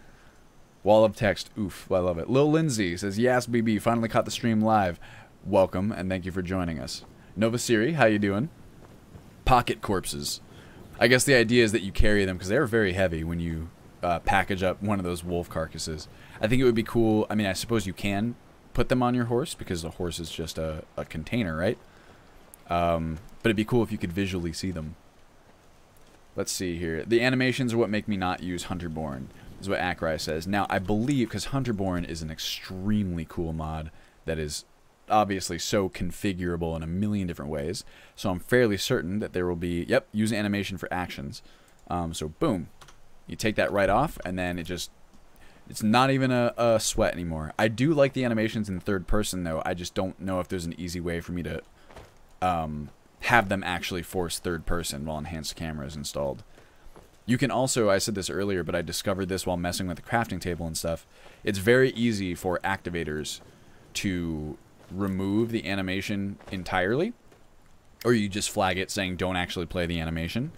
Wall of text. Oof, I love it. Lil Lindsay says, yes, BB, finally caught the stream live. Welcome, and thank you for joining us. Nova Siri, how you doing? Pocket corpses. I guess the idea is that you carry them because they're very heavy when you package up one of those wolf carcasses. I think it would be cool. I mean, I suppose you can put them on your horse because the horse is just a container, right? But it'd be cool if you could visually see them. Let's see here. The animations are what make me not use Hunterborn, is what Akrai says. Now, I believe, because Hunterborn is an extremely cool mod that is obviously so configurable in a million different ways, so I'm fairly certain that there will be, yep, use animation for actions. So boom, you take that right off, and then it's not even a sweat anymore. I do like the animations in third person, though. I just don't know if there's an easy way for me to have them actually force third person while enhanced camera is installed. You can also, I said this earlier, but I discovered this while messing with the crafting table and stuff. It's very easy for activators to remove the animation entirely, or you just flag it saying don't actually play the animation.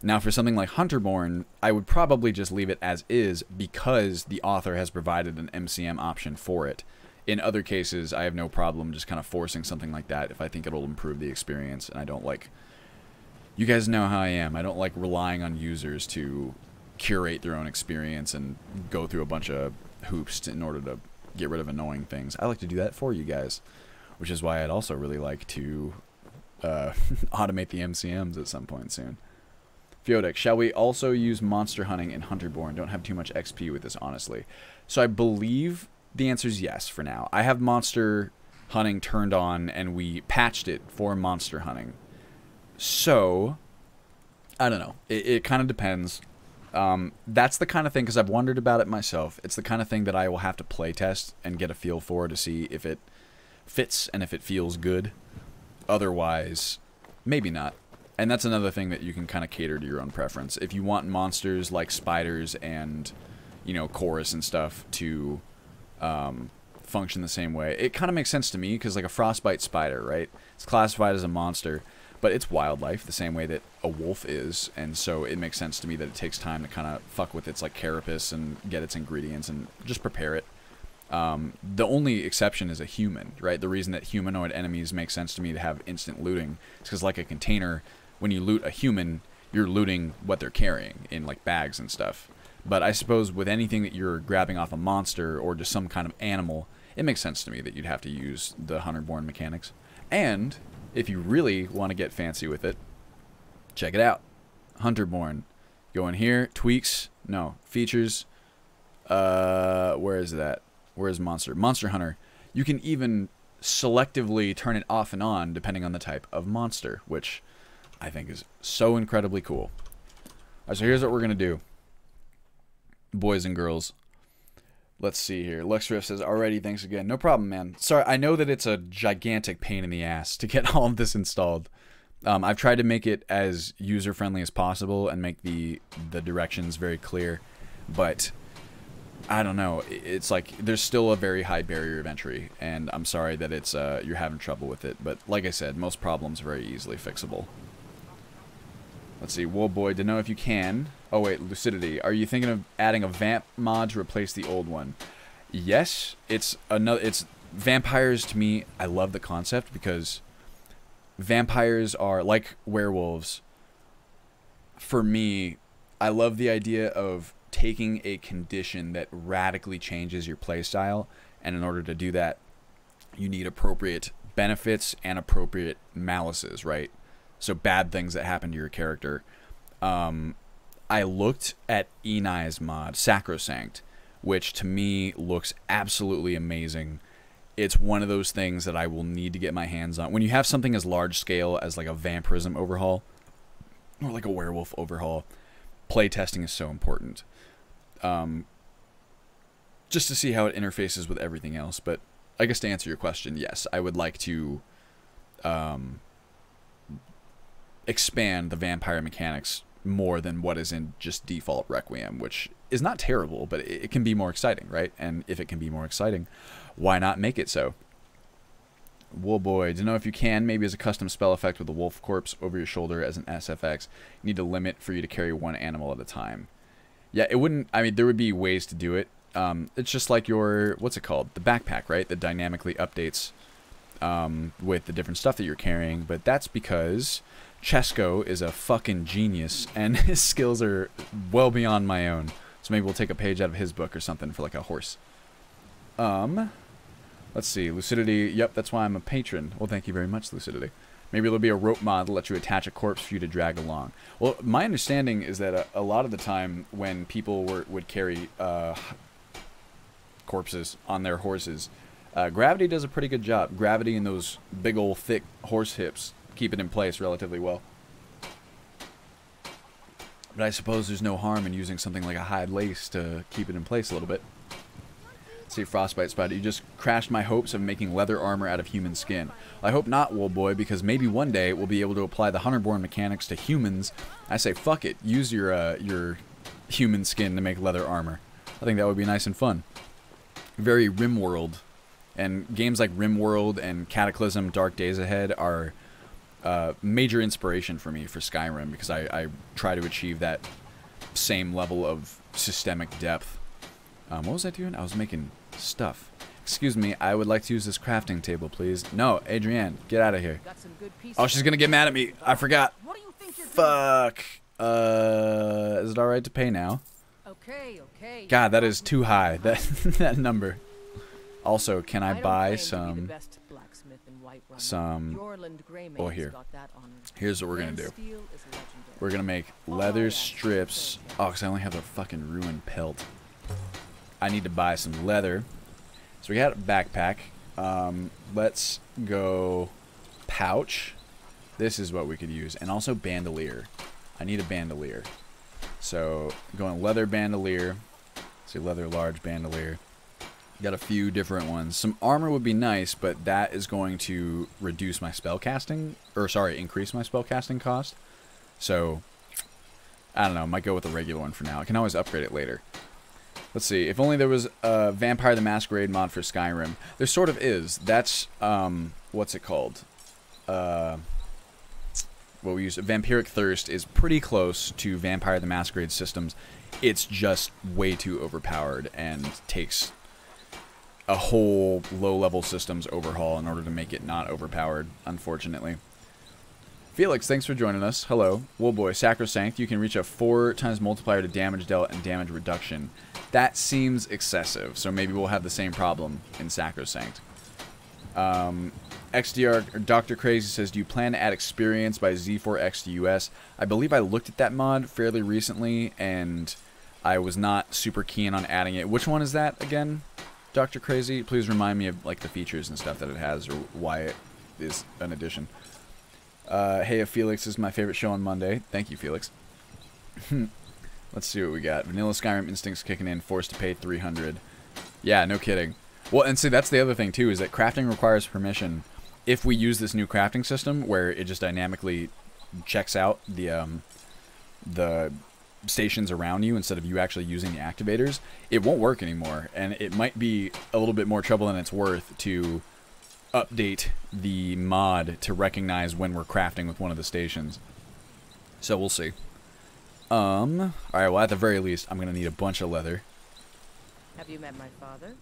Now for something like Hunterborn, I would probably just leave it as is because the author has provided an MCM option for it. In other cases, I have no problem just kind of forcing something like that if I think it'll improve the experience, and I don't like, you guys know how I am, I don't like relying on users to curate their own experience and go through a bunch of hoops in order to get rid of annoying things. I like to do that for you guys, which is why I'd also really like to automate the MCMs at some point soon. Feodek, shall we also use monster hunting in Hunterborn? Don't have too much XP with this, honestly. So I believe the answer is yes for now. I have monster hunting turned on, and we patched it for monster hunting. So, I don't know. It kind of depends. That's the kind of thing, because I've wondered about it myself. It's the kind of thing that I will have to play test and get a feel for to see if it fits and if it feels good. Otherwise, maybe not. And that's another thing that you can kind of cater to your own preference. If you want monsters like spiders and, you know, chorus and stuff to function the same way, it kind of makes sense to me, because like a frostbite spider, right? It's classified as a monster, but it's wildlife the same way that a wolf is, and so it makes sense to me that it takes time to kind of fuck with its like carapace and get its ingredients and just prepare it. The only exception is a human, right? The reason that humanoid enemies make sense to me to have instant looting is because, like a container, when you loot a human, you're looting what they're carrying in like bags and stuff. But I suppose with anything that you're grabbing off a monster or just some kind of animal, it makes sense to me that you'd have to use the hunter-born mechanics. And if you really want to get fancy with it, check it out. Hunter-born. Go in here, tweaks, no, features. Where is that? Where's Monster? Monster Hunter. You can even selectively turn it off and on depending on the type of monster, which I think is so incredibly cool. Alright, so here's what we're going to do. Boys and girls. Let's see here. Luxriff says, alrighty, thanks again. No problem, man. Sorry, I know that it's a gigantic pain in the ass to get all of this installed. I've tried to make it as user-friendly as possible and make the directions very clear, but I don't know. It's like there's still a very high barrier of entry, and I'm sorry that it's you're having trouble with it. But like I said, most problems are very easily fixable. Let's see. Whoa, boy, to know if you can. Oh wait, Lucidity. Are you thinking of adding a vamp mod to replace the old one? Yes. It's vampires to me. I love the concept because vampires are like werewolves. For me, I love the idea of taking a condition that radically changes your playstyle, and in order to do that, you need appropriate benefits and appropriate malices, right? So bad things that happen to your character. I looked at Enai's mod, Sacrosanct, which to me looks absolutely amazing. It's one of those things that I will need to get my hands on. When you have something as large scale as like a vampirism overhaul, or like a werewolf overhaul, playtesting is so important. Just to see how it interfaces with everything else. But I guess to answer your question, yes, I would like to expand the vampire mechanics more than what is in just default Requiem, which is not terrible, but it can be more exciting, right? And if it can be more exciting, why not make it so? Whoa, boy, to know if you can, maybe as a custom spell effect with a wolf corpse over your shoulder as an SFX, you need a limit for you to carry one animal at a time. Yeah, it wouldn't, I mean, there would be ways to do it. It's just like your, what's it called? The backpack, right? That dynamically updates with the different stuff that you're carrying, but that's because Chesko is a fucking genius, and his skills are well beyond my own. So maybe we'll take a page out of his book or something for like a horse. Let's see, Lucidity, yep, that's why I'm a patron. Well, thank you very much, Lucidity. Maybe there'll be a rope mod that lets you attach a corpse for you to drag along. Well, my understanding is that a lot of the time when people would carry corpses on their horses, gravity does a pretty good job. Gravity and those big old thick horse hips keep it in place relatively well. But I suppose there's no harm in using something like a hide lace to keep it in place a little bit. Let's see, Frostbite Spider, you just crashed my hopes of making leather armor out of human skin. I hope not, Wool Boy, because maybe one day we'll be able to apply the Hunterborn mechanics to humans. I say, fuck it, use your human skin to make leather armor. I think that would be nice and fun. Very RimWorld. And games like RimWorld and Cataclysm Dark Days Ahead are major inspiration for me for Skyrim, because I try to achieve that same level of systemic depth. What was I doing? I was making stuff. Excuse me, I would like to use this crafting table, please. No, Adrienne, get out of here. Oh, she's gonna get mad at me. I forgot. What do you think you're Fuck. Is it alright to pay now? Okay. God, that is too high. That number. Also, can I buy some... Oh, here. Here's what we're gonna do. We're gonna make leather strips. Oh, because I only have a fucking ruined pelt. I need to buy some leather. So we got a backpack. Let's go pouch. This is what we could use. And also bandolier. I need a bandolier. So going leather bandolier. Let's see, leather large bandolier. Got a few different ones. Some armor would be nice, but that is going to reduce my spellcasting, or sorry, increase my spellcasting cost. So, I don't know, might go with a regular one for now. I can always upgrade it later. Let's see, if only there was a Vampire the Masquerade mod for Skyrim. There sort of is. That's, what's it called? What we use, Vampiric Thirst is pretty close to Vampire the Masquerade systems. It's just way too overpowered and takes a whole low-level systems overhaul in order to make it not overpowered, unfortunately. Felix, thanks for joining us. Hello. Woolboy, Sacrosanct, you can reach a 4 times multiplier to damage dealt and damage reduction. That seems excessive, so maybe we'll have the same problem in Sacrosanct. XDR, or Dr. Crazy says, do you plan to add experience by Z4X to US? I believe I looked at that mod fairly recently, and I was not super keen on adding it. Which one is that again? Dr. Crazy, please remind me of like the features and stuff that it has or why it is an addition. Hey, Felix is my favorite show on Monday. Thank you, Felix. Let's see what we got. Vanilla Skyrim instincts kicking in, forced to pay 300. Yeah, no kidding. Well, and see, that's the other thing too, is that crafting requires permission. If we use this new crafting system where it just dynamically checks out the stations around you instead of you actually using the activators, it won't work anymore, and it might be a little bit more trouble than it's worth to update the mod to recognize when we're crafting with one of the stations. So we'll see. Alright, well at the very least I'm gonna need a bunch of leather. Have you met my father?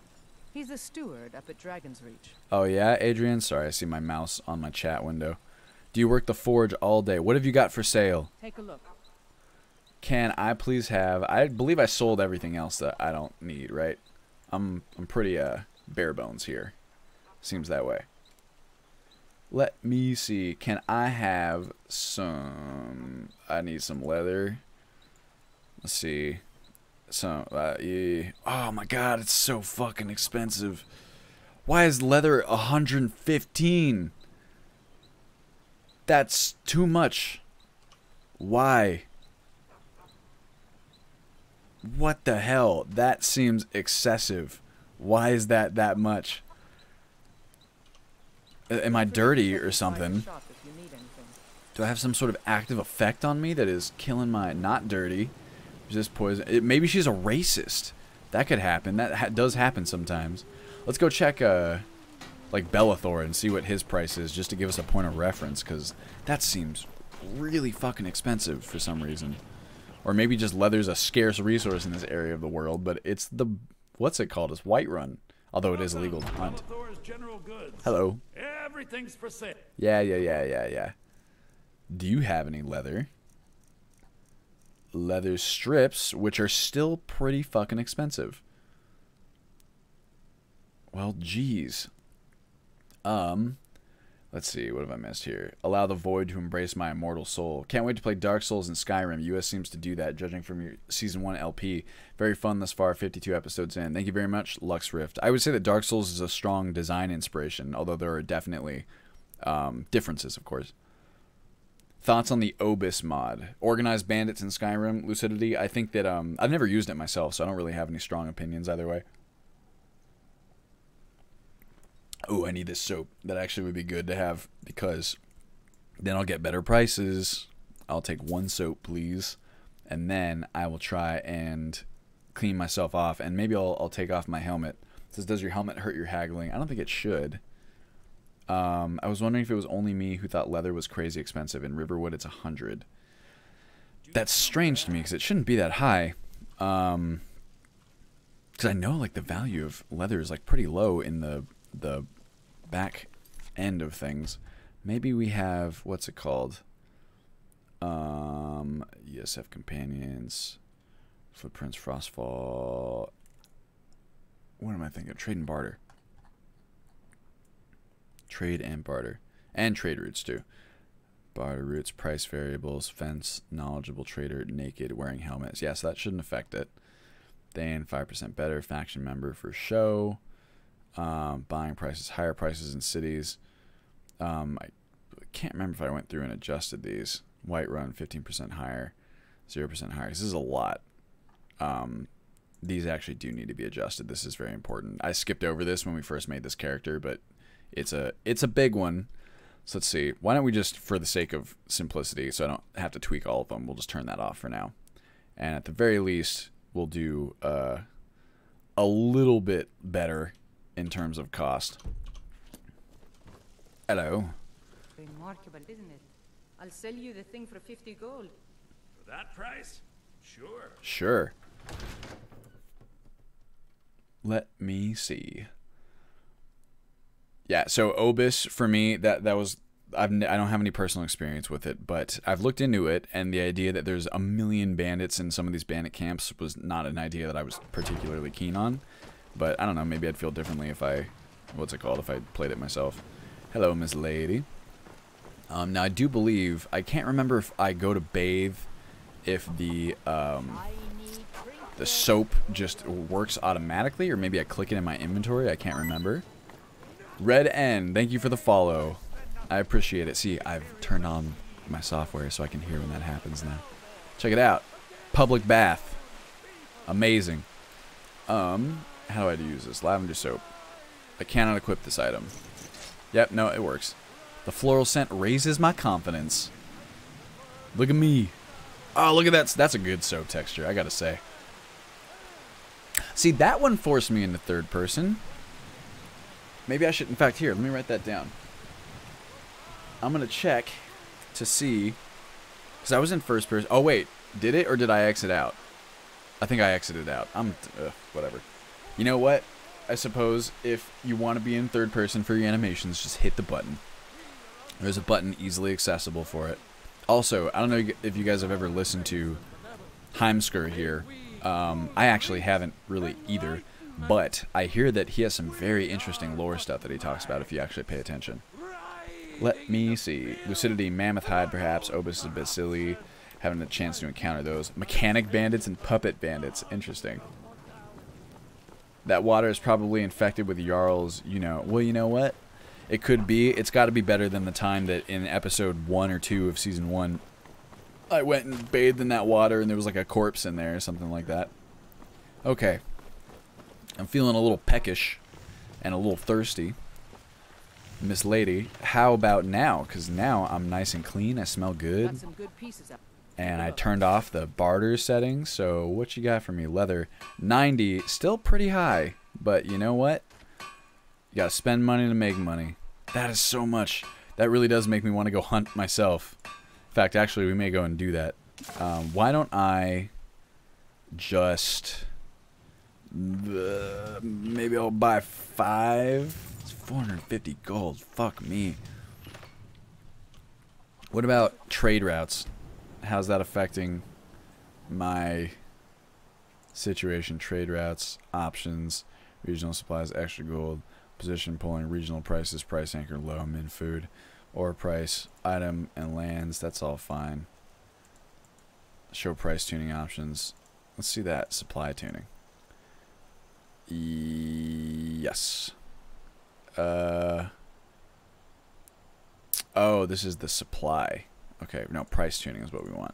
He's a steward up at Dragon's Reach. Oh yeah, Adrian? Sorry, I see my mouse on my chat window. Do you work the forge all day? What have you got for sale? Take a look. Can I please have... I believe I sold everything else that I don't need, right? I'm pretty bare bones here. Seems that way. Let me see. Can I have some... I need some leather. Let's see. Some... yeah. Oh my god, it's so fucking expensive. Why is leather 115? That's too much. Why? What the hell? That seems excessive. Why is that that much? Am I dirty or something? Do I have some sort of active effect on me that is killing my... Not dirty. Just poison. Maybe she's a racist. That could happen. That does happen sometimes. Let's go check, like, Bellathor and see what his price is, just to give us a point of reference, because that seems really fucking expensive for some reason. Or maybe just leather's a scarce resource in this area of the world, but it's the... What's it called? It's Whiterun. Although it is illegal to hunt. Hello. Everything's for sale. Yeah. Do you have any leather? Leather strips, which are still pretty fucking expensive. Well, geez. Let's see, what have I missed here? Allow the void to embrace my immortal soul. Can't wait to play Dark Souls and Skyrim. US seems to do that, judging from your Season 1 LP. Very fun thus far, 52 episodes in. Thank you very much, Lux Rift. I would say that Dark Souls is a strong design inspiration, although there are definitely differences, of course. Thoughts on the Obis mod? Organized bandits in Skyrim, Lucidity. I think that, I've never used it myself, so I don't really have any strong opinions either way. Oh, I need this soap. That actually would be good to have, because then I'll get better prices. I'll take one soap, please. And then I will try and clean myself off. And maybe I'll take off my helmet. It says, does your helmet hurt your haggling? I don't think it should. I was wondering if it was only me who thought leather was crazy expensive. In Riverwood, it's 100. That's strange to me, because it shouldn't be that high. Because I know, like, the value of leather is, like, pretty low in the back end of things. Maybe we have, what's it called? ESF companions, footprints, frostfall. What am I thinking? Trade and barter. Trade and barter. And trade routes too. Barter routes, price variables, fence, knowledgeable trader, naked, wearing helmets. Yeah, so that shouldn't affect it. Thane, 5% better, faction member for show. Buying prices, higher prices in cities. I can't remember if I went through and adjusted these. Whiterun 15% higher, 0% higher. This is a lot. These actually do need to be adjusted. This is very important. I skipped over this when we first made this character, but it's a big one. So let's see. Why don't we just, for the sake of simplicity, so I don't have to tweak all of them, we'll just turn that off for now. And at the very least, we'll do a little bit better in terms of cost. Hello. Remarkable, isn't it? I'll sell you the thing for 50 gold. For that price? Sure. Sure. Let me see. Yeah, so Obis, for me, that was... I don't have any personal experience with it, but I've looked into it, and the idea that there's a million bandits in some of these bandit camps was not an idea that I was particularly keen on. But I don't know, maybe I'd feel differently if I... What's it called? If I played it myself. Hello, Miss Lady. Now, I do believe... I can't remember if I go to bathe, if the soap just works automatically, or maybe I click it in my inventory. I can't remember. Red N, thank you for the follow. I appreciate it. See, I've turned on my software so I can hear when that happens now. Check it out. Public bath. Amazing. How do I use this? Lavender soap. I cannot equip this item. Yep, no, it works. The floral scent raises my confidence. Look at me. Oh, look at that. That's a good soap texture, I gotta say. See, that one forced me into third person. Maybe I should... In fact, here, let me write that down. I'm going to check to see... Because I was in first person... Oh, wait. Did it or did I exit out? I think I exited out. Whatever. You know what? I suppose if you want to be in third person for your animations, just hit the button. There's a button easily accessible for it. Also, I don't know if you guys have ever listened to Heimsker here. I actually haven't really either. But I hear that he has some very interesting lore stuff that he talks about if you actually pay attention. Let me see. Lucidity, Mammoth Hide, perhaps. Obus is a bit silly. Having a chance to encounter those. Mechanic bandits and puppet bandits. Interesting. That water is probably infected with Jarl's, you know. Well, you know what? It could be. It's got to be better than the time that in episode 1 or 2 of season 1, I went and bathed in that water and there was like a corpse in there or something like that. Okay. I'm feeling a little peckish and a little thirsty. Miss Lady, how about now? Because now I'm nice and clean. I smell good. Got some good pieces up. And I turned off the barter settings. So what you got for me? Leather 90, still pretty high. But you know what? You gotta spend money to make money. That is so much. That really does make me want to go hunt myself. In fact, actually, we may go and do that. Why don't I just... maybe I'll buy 5. It's 450 gold. Fuck me. What about trade routes? How's that affecting my situation? Trade routes, options, regional supplies, extra gold, position pulling, regional prices, price anchor low, min food, ore price, item and lands. That's all fine. Show price tuning options. Let's see that. Supply tuning. Yes. Oh, this is the supply. Okay, no, price tuning is what we want.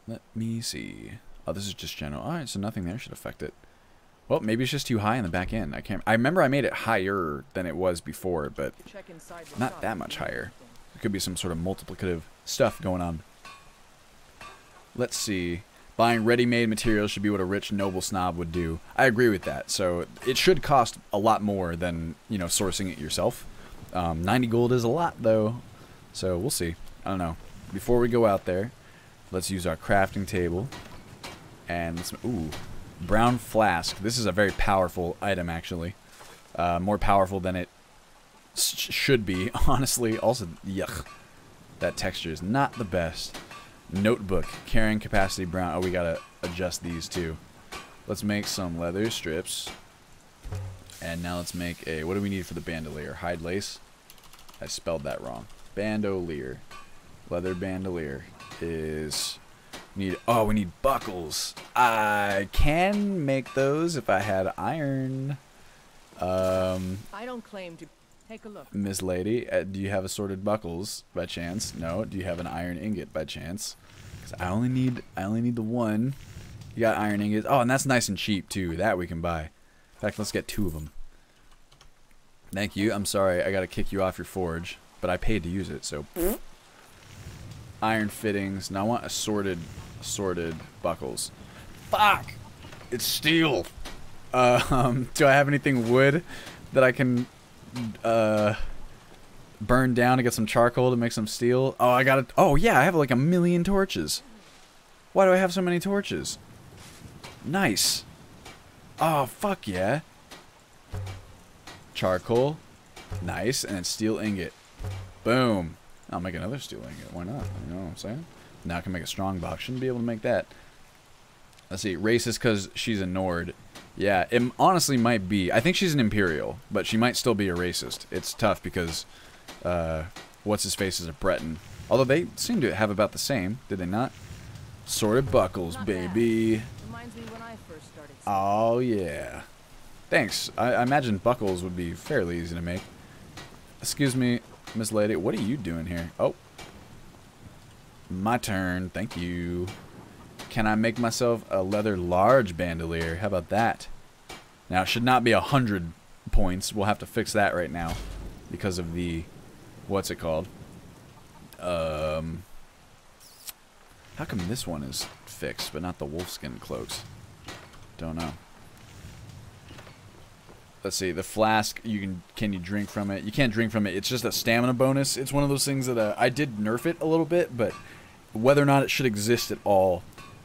Let me see. Oh, this is just general. Alright, so nothing there should affect it. Well, maybe it's just too high in the back end. I remember I made it higher than it was before, but not that much higher. There could be some sort of multiplicative stuff going on. Let's see. Buying ready-made materials should be what a rich, noble snob would do. I agree with that. So it should cost a lot more than, you know, sourcing it yourself. 90 gold is a lot, though. So we'll see. I don't know. Before we go out there, let's use our crafting table. And let's... Ooh. Brown flask. This is a very powerful item, actually. More powerful than it should be, honestly. Also, yuck. That texture is not the best. Notebook, carrying capacity brown. Oh, we gotta adjust these too. Let's make some leather strips. And now let's make a... What do we need for the bandolier? Hide lace? I spelled that wrong. Bandolier. Leather bandolier is... Oh, we need buckles. I can make those if I had iron. I don't claim to. Take a look. Miss Lady, do you have assorted buckles by chance? No. Do you have an iron ingot by chance? Because I only need the one. You got iron ingots. Oh, and that's nice and cheap too. That we can buy. In fact, let's get 2 of them. Thank you. I'm sorry, I gotta kick you off your forge, but I paid to use it, so. Iron fittings. Now I want assorted buckles. Fuck! It's steel. Do I have anything wood that I can burn down to get some charcoal to make some steel? Oh, I got it. Oh yeah, I have like 1,000,000 torches. Why do I have so many torches? Nice. Oh fuck yeah. Charcoal. Nice. And then steel ingot. Boom. I'll make another steel ingot. Why not? You know what I'm saying? Now I can make a strong box. Shouldn't be able to make that. Let's see. Racist because she's a Nord. Yeah, it honestly might be. I think she's an Imperial, but she might still be a racist. It's tough because what's-his-face is a Breton. Although they seem to have about the same, did they not? Sorted buckles, baby. Reminds me when I first started. Oh, yeah. Thanks. I imagine buckles would be fairly easy to make. Excuse me, Miss Lady. What are you doing here? Oh. My turn. Thank you. Can I make myself a leather large bandolier? How about that? Now, it should not be 100 points. We'll have to fix that right now because of the... What's it called? How come this one is fixed, but not the wolfskin cloaks? Don't know. Let's see. The flask, can you drink from it? You can't drink from it. It's just a stamina bonus. It's one of those things that I did nerf it a little bit, but whether or not it should exist at all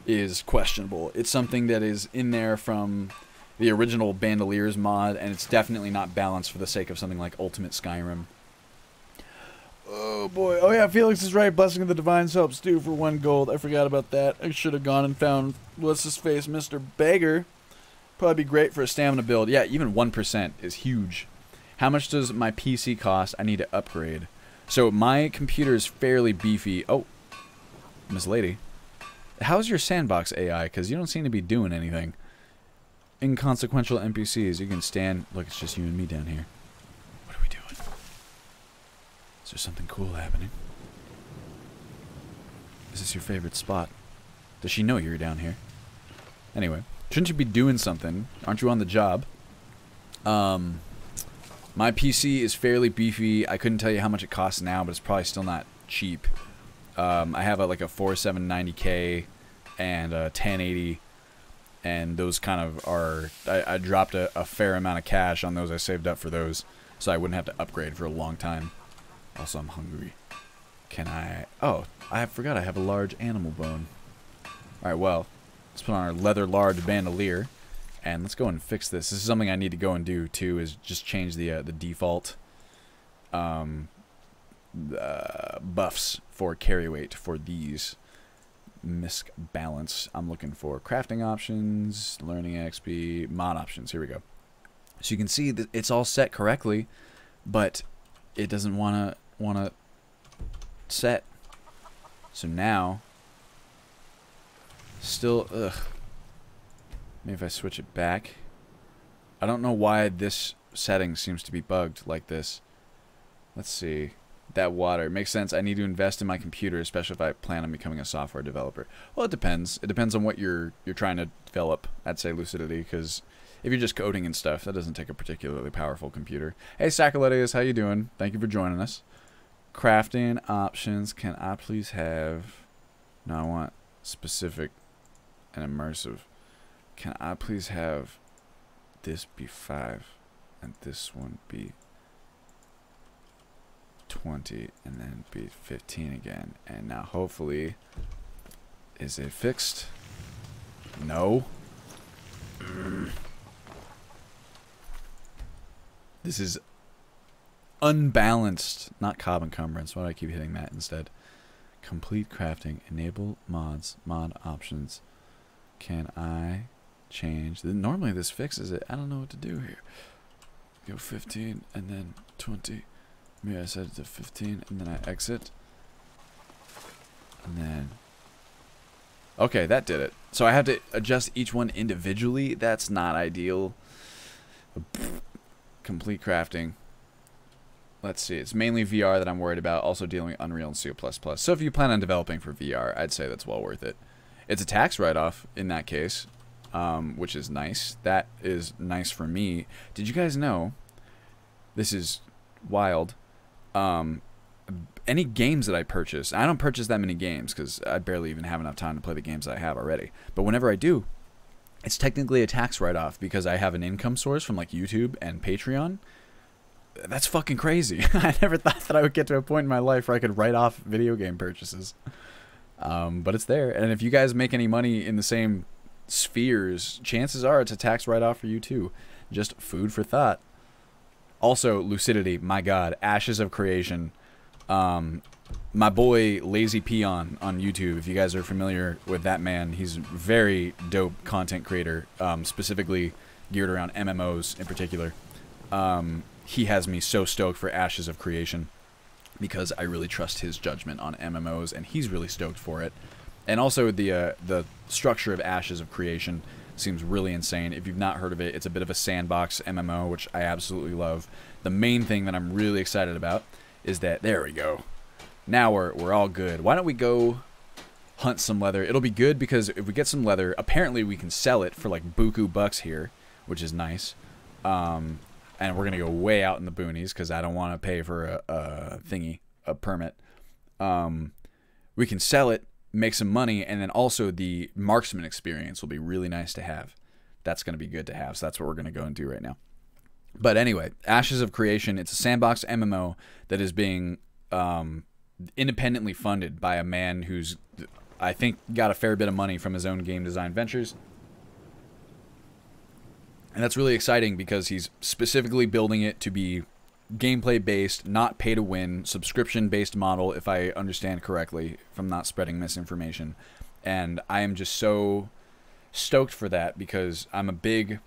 is questionable. It's something that is in there from the original Bandoliers mod, and it's definitely not balanced for the sake of something like Ultimate Skyrim. Oh boy. Oh yeah, Felix is right. Blessing of the Divines helps too for 1 gold. I forgot about that. I should have gone and found, what's his face, Mr. Beggar. Probably be great for a stamina build. Yeah, even 1% is huge. How much does my PC cost? I need to upgrade. So my computer is fairly beefy. Oh, Miss Lady. How's your sandbox AI? Because you don't seem to be doing anything. Inconsequential NPCs. You can stand... Look, it's just you and me down here. What are we doing? Is there something cool happening? Is this your favorite spot? Does she know you're down here? Anyway. Shouldn't you be doing something? Aren't you on the job? My PC is fairly beefy. I couldn't tell you how much it costs now, but it's probably still not cheap. I have like a 4790K and a 1080, and those kind of are... I dropped a fair amount of cash on those. I saved up for those, so I wouldn't have to upgrade for a long time. Also, I'm hungry. Can I... Oh, I forgot I have a large animal bone. Alright, well, let's put on our leather large bandolier, and let's go and fix this. This is something I need to go and do, too, is just change the default buffs for carry weight for these. Misc balance. I'm looking for crafting options, learning XP, mod options. Here we go. So you can see that it's all set correctly, but it doesn't want to set. So now, still, ugh. Maybe if I switch it back. I don't know why this setting seems to be bugged like this. Let's see. That water. It makes sense. I need to invest in my computer, especially if I plan on becoming a software developer. Well, it depends. It depends on what you're trying to develop. I'd say lucidity, because if you're just coding and stuff, that doesn't take a particularly powerful computer. Hey, Sacroletus, how you doing? Thank you for joining us. Crafting options. Can I please have... No, I want specific and immersive. Can I please have this be 5 and this one be 20 and then be 15 again? And now hopefully, is it fixed? No. This is unbalanced, not cob encumbrance. Why do I keep hitting that instead? Complete crafting, enable mods, mod options. Can I change? Normally this fixes it. I don't know what to do here. Go 15 and then 20. Maybe I set it to 15 and then I exit. And then... Okay, that did it. So I have to adjust each one individually. That's not ideal. complete crafting. Let's see. It's mainly VR that I'm worried about. Also dealing with Unreal and C++. So if you plan on developing for VR, I'd say that's well worth it. It's a tax write-off in that case, which is nice. That is nice for me. Did you guys know? This is wild. Any games that I purchase, I don't purchase that many games because I barely even have enough time to play the games that I have already. But whenever I do, it's technically a tax write-off because I have an income source from like YouTube and Patreon. That's fucking crazy. I never thought that I would get to a point in my life where I could write off video game purchases. But it's there. And if you guys make any money in the same spheres, chances are it's a tax write-off for you too. Just food for thought. Also, Lucidity, my god, Ashes of Creation. My boy Lazy Peon on YouTube, if you guys are familiar with that man, he's a very dope content creator, specifically geared around MMOs in particular. He has me so stoked for Ashes of Creation because I really trust his judgment on MMOs, and he's really stoked for it. And also the structure of Ashes of Creation seems really insane. If you've not heard of it, it's a bit of a sandbox MMO, which I absolutely love. The main thing that I'm really excited about is that, there we go. Now we're all good. Why don't we go hunt some leather? It'll be good because if we get some leather, apparently we can sell it for like buku bucks here, which is nice. And we're going to go way out in the boonies because I don't want to pay for a permit. We can sell it, make some money, and then also the marksman experience will be really nice to have. That's going to be good to have, so that's what we're going to go and do right now. But anyway, Ashes of Creation, it's a sandbox MMO that is being independently funded by a man who's, I think, got a fair bit of money from his own game design ventures. And that's really exciting because he's specifically building it to be gameplay-based, not pay-to-win, subscription-based model, if I understand correctly, if I'm not spreading misinformation. And I am just so stoked for that because I'm a big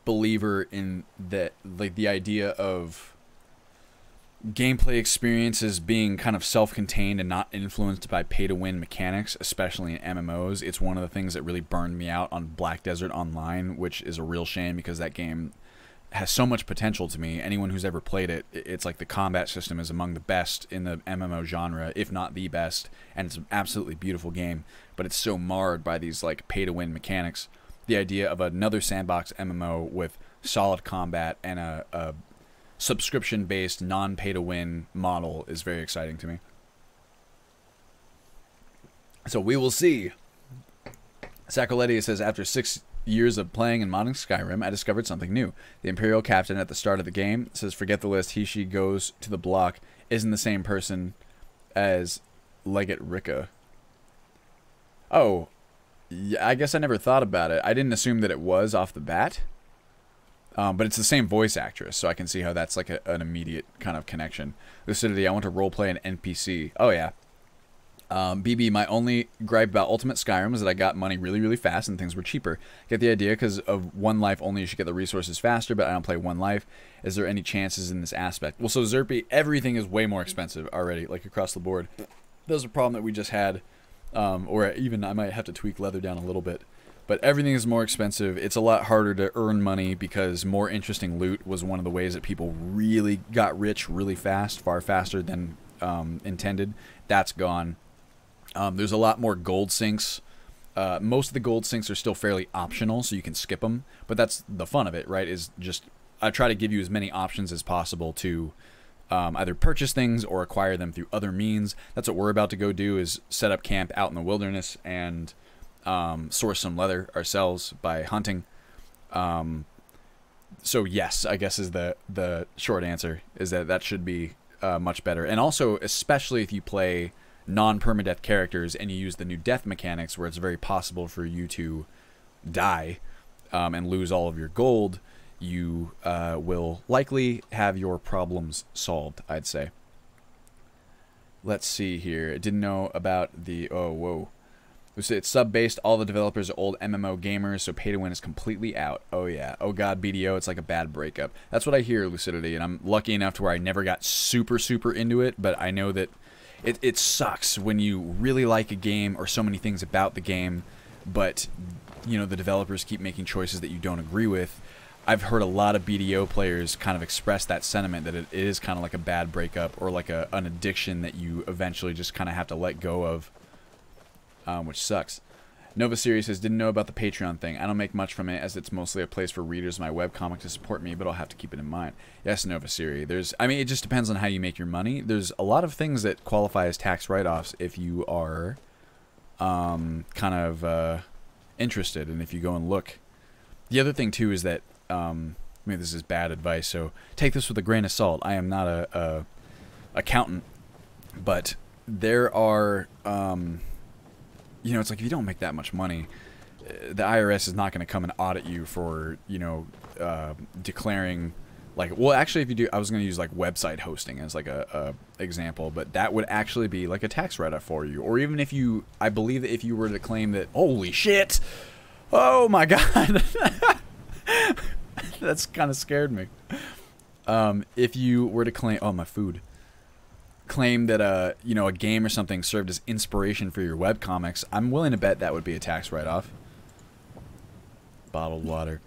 believer in that, like, the idea of gameplay experiences being kind of self-contained and not influenced by pay-to-win mechanics, especially in MMOs. It's one of the things that really burned me out on Black Desert Online, which is a real shame because that game has so much potential to me. Anyone who's ever played it, it's like the combat system is among the best in the MMO genre, if not the best, and it's an absolutely beautiful game, but it's so marred by these like pay-to-win mechanics. The idea of another sandbox MMO with solid combat and a subscription-based, non-pay-to-win model is very exciting to me. So we will see. Sacoletti says, after 6 years of playing and modding Skyrim, I discovered something new. The Imperial Captain at the start of the game says, forget the list, he, she goes to the block, isn't the same person as Legate Ricka. Oh, yeah, I guess I never thought about it. I didn't assume that it was off the bat. But it's the same voice actress, so I can see how that's like an immediate kind of connection. Lucidity, I want to roleplay an NPC. Oh, yeah. BB, my only gripe about Ultimate Skyrim is that I got money really, really fast and things were cheaper. Get the idea? Because of one life only, you should get the resources faster, but I don't play one life. Is there any chances in this aspect? Well, so Zerpy, everything is way more expensive already, like across the board. That was a problem that we just had, or even I might have to tweak leather down a little bit. But everything is more expensive. It's a lot harder to earn money because more interesting loot was one of the ways that people really got rich really fast, far faster than intended. That's gone. There's a lot more gold sinks. Most of the gold sinks are still fairly optional, so you can skip them. But that's the fun of it, right? Is just I try to give you as many options as possible to either purchase things or acquire them through other means. That's what we're about to go do, is set up camp out in the wilderness and source some leather ourselves by hunting. So yes, I guess is the short answer, is that should be much better. And also, especially if you play non-permadeath characters and you use the new death mechanics where it's very possible for you to die and lose all of your gold, you will likely have your problems solved, I'd say. Let's see here. I didn't know about the... Oh, whoa. It's sub-based. All the developers are old MMO gamers, so pay-to-win is completely out. Oh, yeah. Oh, God, BDO, it's like a bad breakup. That's what I hear, Lucidity, and I'm lucky enough to where I never got super, super into it, but I know that it sucks when you really like a game or so many things about the game, but, you know, the developers keep making choices that you don't agree with. I've heard a lot of BDO players kind of express that sentiment that it is kind of like a bad breakup or like an addiction that you eventually just kind of have to let go of, which sucks. Nova Series says, didn't know about the Patreon thing. I don't make much from it as it's mostly a place for readers of my webcomic to support me, but I'll have to keep it in mind. Yes, Nova Series. I mean, it just depends on how you make your money. There's a lot of things that qualify as tax write-offs if you are kind of interested and if you go and look. The other thing, too, is that, maybe this is bad advice, so take this with a grain of salt. I am not a accountant, but there are... you know, it's like if you don't make that much money, the IRS is not going to come and audit you for, you know, declaring, like, well, actually, if you do, I was going to use, like, website hosting as, like, a example, but that would actually be, like, a tax write-off for you. Or even if you, I believe that if you were to claim that, holy shit, oh, my God, that's kind of scared me. If you were to claim, oh, my food. Claim that you know, a game or something served as inspiration for your webcomics, I'm willing to bet that would be a tax write-off. Bottled water.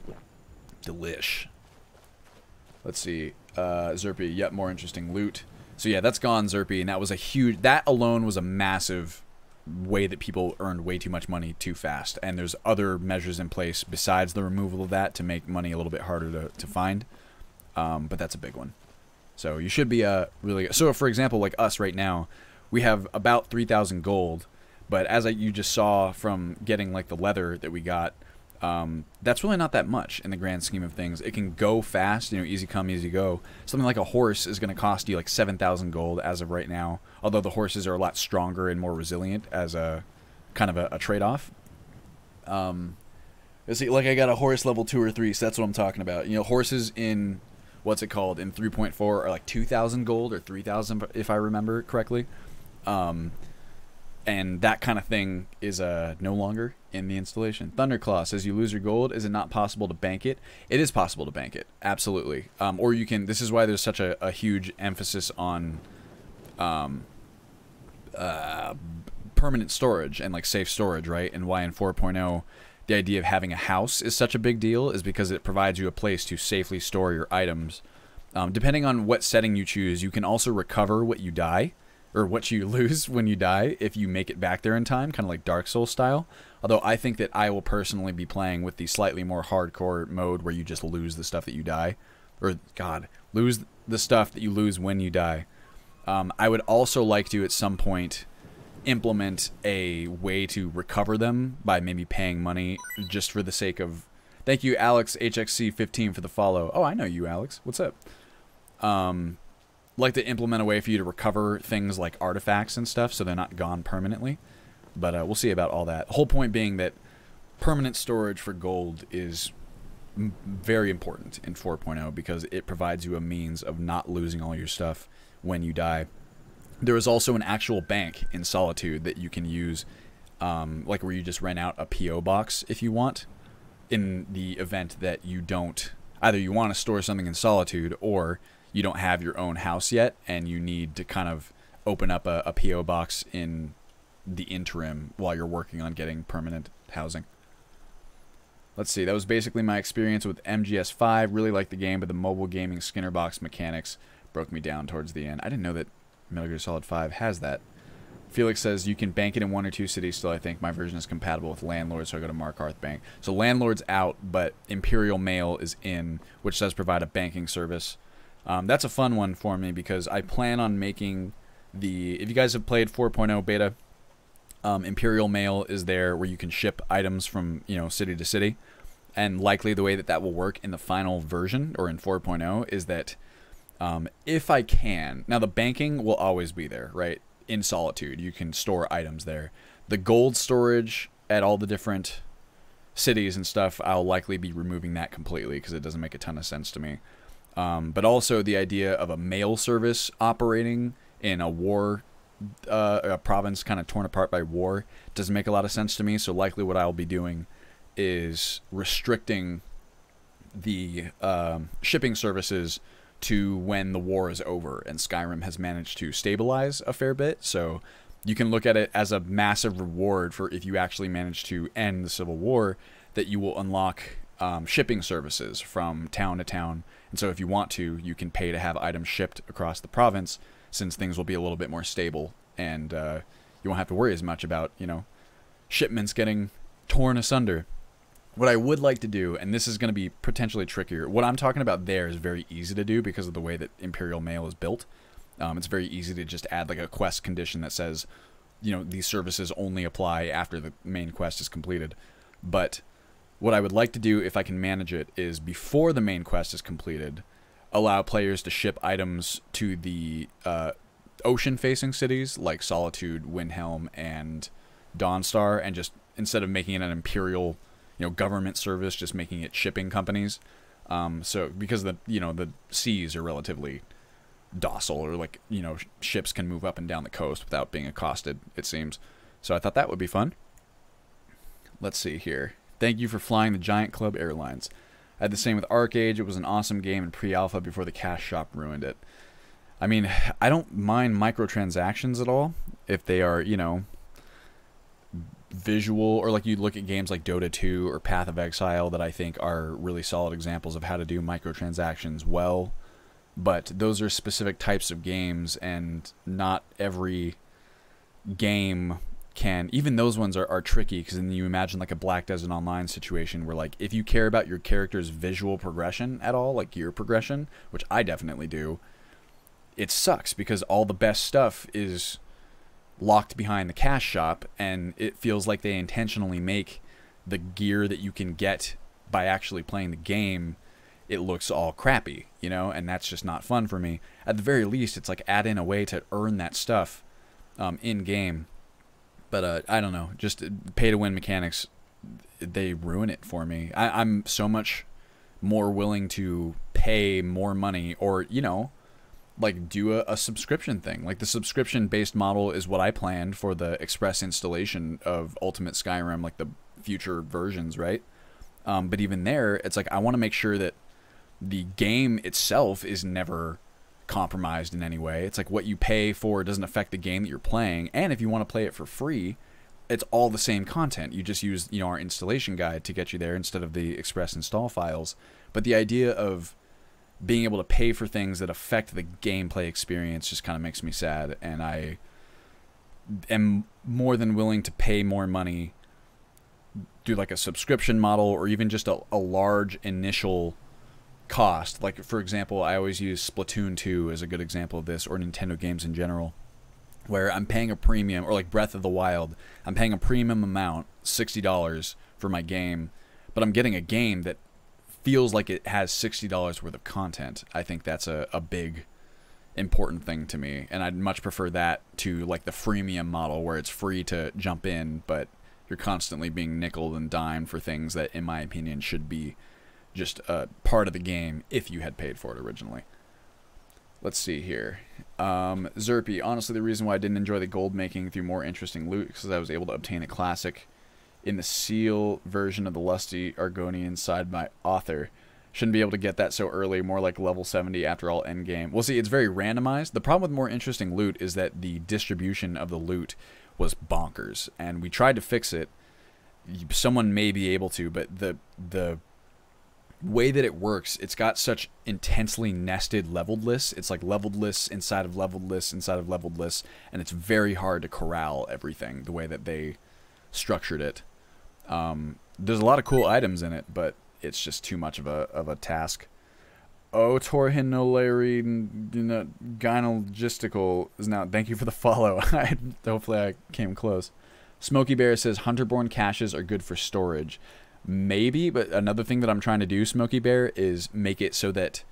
Delish. Let's see. Zerpy, yet more interesting loot. So yeah, that's gone, Zerpy, and that was a huge... That alone was a massive way that people earned way too much money too fast. And there's other measures in place besides the removal of that to make money a little bit harder to find. But that's a big one. So you should be really... So for example, like us right now, we have about 3,000 gold, but as you just saw from getting like the leather that we got, that's really not that much in the grand scheme of things. It can go fast, you know, easy come, easy go. Something like a horse is going to cost you like 7,000 gold as of right now, although the horses are a lot stronger and more resilient as a kind of a trade-off. Let's see, like I got a horse level 2 or 3, so that's what I'm talking about. You know, horses in... What's it called? In 3.4 are like 2,000 gold or 3,000 if I remember correctly. And that kind of thing is no longer in the installation. Thunderclaw says, you lose your gold. Is it not possible to bank it? It is possible to bank it. Absolutely. Or you can... This is why there's such a huge emphasis on permanent storage and like safe storage, right? And why in 4.0... the idea of having a house is such a big deal is because it provides you a place to safely store your items. Depending on what setting you choose, you can also recover what you die, or what you lose when you die if you make it back there in time, kind of like Dark Souls style. Although I think that I will personally be playing with the slightly more hardcore mode where you just lose the stuff that you die. Or, God, lose the stuff that you lose when you die. I would also like to, at some point... implement a way to recover them by maybe paying money just for the sake of... Thank you, Alex HXC15 for the follow. Oh, I know you, Alex. What's up? Like to implement a way for you to recover things like artifacts and stuff so they're not gone permanently. But we'll see about all that. The whole point being that permanent storage for gold is very important in 4.0 because it provides you a means of not losing all your stuff when you die. There is also an actual bank in Solitude that you can use, like where you just rent out a P.O. box if you want, in the event that you don't, either you want to store something in Solitude or you don't have your own house yet and you need to kind of open up a P.O. box in the interim while you're working on getting permanent housing. Let's see, that was basically my experience with MGS5. Really liked the game, but the mobile gaming Skinner box mechanics broke me down towards the end. I didn't know that Metal Gear Solid 5 has that. Felix says you can bank it in 1 or 2 cities still. I think my version is compatible with Landlord, so I go to Markarth Bank. So Landlord's out, but Imperial Mail is in, which does provide a banking service. That's a fun one for me because I plan on making the... If you guys have played 4.0 beta, Imperial Mail is there where you can ship items from, you know, city to city. And likely the way that that will work in the final version, or in 4.0, is that if I can... Now, the banking will always be there, right? In Solitude, you can store items there. The gold storage at all the different cities and stuff, I'll likely be removing that completely because it doesn't make a ton of sense to me. But also the idea of a mail service operating in a war, a province kind of torn apart by war, doesn't make a lot of sense to me. So likely what I'll be doing is restricting the shipping services to when the war is over and Skyrim has managed to stabilize a fair bit. So you can look at it as a massive reward for if you actually manage to end the Civil War, that you will unlock shipping services from town to town. And so if you want to, you can pay to have items shipped across the province, since things will be a little bit more stable, and you won't have to worry as much about, you know, shipments getting torn asunder. What I would like to do, and this is going to be potentially trickier, what I'm talking about there is very easy to do because of the way that Imperial Mail is built. It's very easy to just add like a quest condition that says, you know, these services only apply after the main quest is completed. But what I would like to do, if I can manage it, is before the main quest is completed, allow players to ship items to the ocean-facing cities like Solitude, Windhelm, and Dawnstar, and just, instead of making it an Imperial, you know, government service, just making it shipping companies. So because the seas are relatively docile, or like, you know, ships can move up and down the coast without being accosted, it seems. So I thought that would be fun. Let's see here. Thank you for flying the Giant Club Airlines. I had the same with Arcade. It was an awesome game in pre-alpha before the cash shop ruined it. I mean, I don't mind microtransactions at all if they are, you know, visual, or like you look at games like Dota 2 or Path of Exile that I think are really solid examples of how to do microtransactions well. But those are specific types of games, and not every game can, even those ones are tricky, because then you imagine like a Black Desert Online situation where, like, if you care about your character's visual progression at all, like gear progression, which I definitely do, it sucks because all the best stuff is locked behind the cash shop, and it feels like they intentionally make the gear that you can get by actually playing the game, it looks all crappy, you know, and that's just not fun for me. At the very least, it's like add in a way to earn that stuff in game. But I don't know, just pay to win mechanics, they ruin it for me. I'm so much more willing to pay more money, or, you know, like do a subscription thing. Like the subscription based model is what I planned for the express installation of Ultimate Skyrim, like the future versions, right? But even there, it's like I want to make sure that the game itself is never compromised in any way. It's like what you pay for doesn't affect the game that you're playing, and if you want to play it for free, it's all the same content. You just use, you know, our installation guide to get you there instead of the express install files. But the idea of being able to pay for things that affect the gameplay experience just kind of makes me sad, and I am more than willing to pay more money, do like a subscription model, or even just a large initial cost. Like, for example, I always use Splatoon 2 as a good example of this, or Nintendo games in general, where I'm paying a premium, or like Breath of the Wild, I'm paying a premium amount, $60 for my game, but I'm getting a game that feels like it has $60 worth of content. I think that's a big important thing to me, and I'd much prefer that to like the freemium model where it's free to jump in, but you're constantly being nickeled and dimed for things that, in my opinion, should be just a part of the game if you had paid for it originally. Let's see here. Zerpy, honestly, the reason why I didn't enjoy the gold making through more interesting loot is because I was able to obtain a classic in the seal version of the Lusty Argonian side by author. Shouldn't be able to get that so early, more like level 70 after all endgame. Well, see, it's very randomized. The problem with more interesting loot is that the distribution of the loot was bonkers, and we tried to fix it. Someone may be able to, but the way that it works, it's got such intensely nested leveled lists. It's like leveled lists inside of leveled lists inside of leveled lists, and it's very hard to corral everything the way that they structured it. There's a lot of cool items in it, but it's just too much of a task. Oh, Torhinolary Gynologistical is now. Thank you for the follow. Hopefully I came close. Smokey Bear says Hunterborn caches are good for storage. Maybe, but another thing that I'm trying to do, Smokey Bear, is make it so that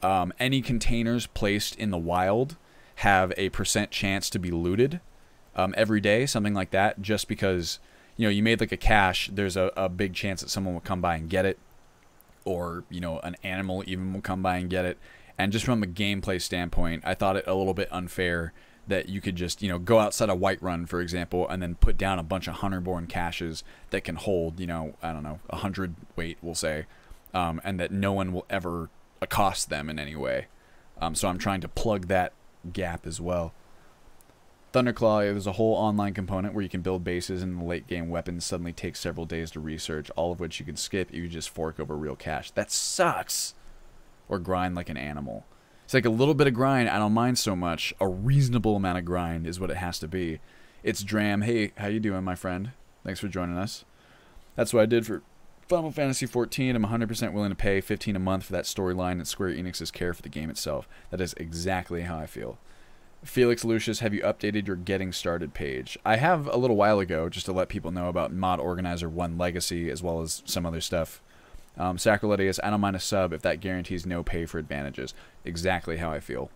any containers placed in the wild have a % chance to be looted every day, something like that, just because, you know, you made like a cache, there's a big chance that someone will come by and get it, or, you know, an animal even will come by and get it. And just from a gameplay standpoint, I thought it a little bit unfair that you could just, you know, go outside a Whiterun, for example, and then put down a bunch of Hunterborn caches that can hold, you know, I don't know, 100 weight, we'll say, and that no one will ever accost them in any way. So I'm trying to plug that gap as well. Thunderclaw, there's a whole online component where you can build bases, and the late game weapons suddenly take several days to research, all of which you can skip if you just fork over real cash. That sucks! Or grind like an animal. It's like a little bit of grind, I don't mind so much. A reasonable amount of grind is what it has to be. It's Dram. Hey, how you doing, my friend? Thanks for joining us. That's what I did for Final Fantasy XIV. I'm 100% willing to pay $15 a month for that storyline and Square Enix's care for the game itself. That is exactly how I feel. Felix Lucius, have you updated your Getting Started page? I have a little while ago, just to let people know about Mod Organizer 1 Legacy, as well as some other stuff. Sacriletius, I don't mind a sub if that guarantees no pay for advantages. Exactly how I feel.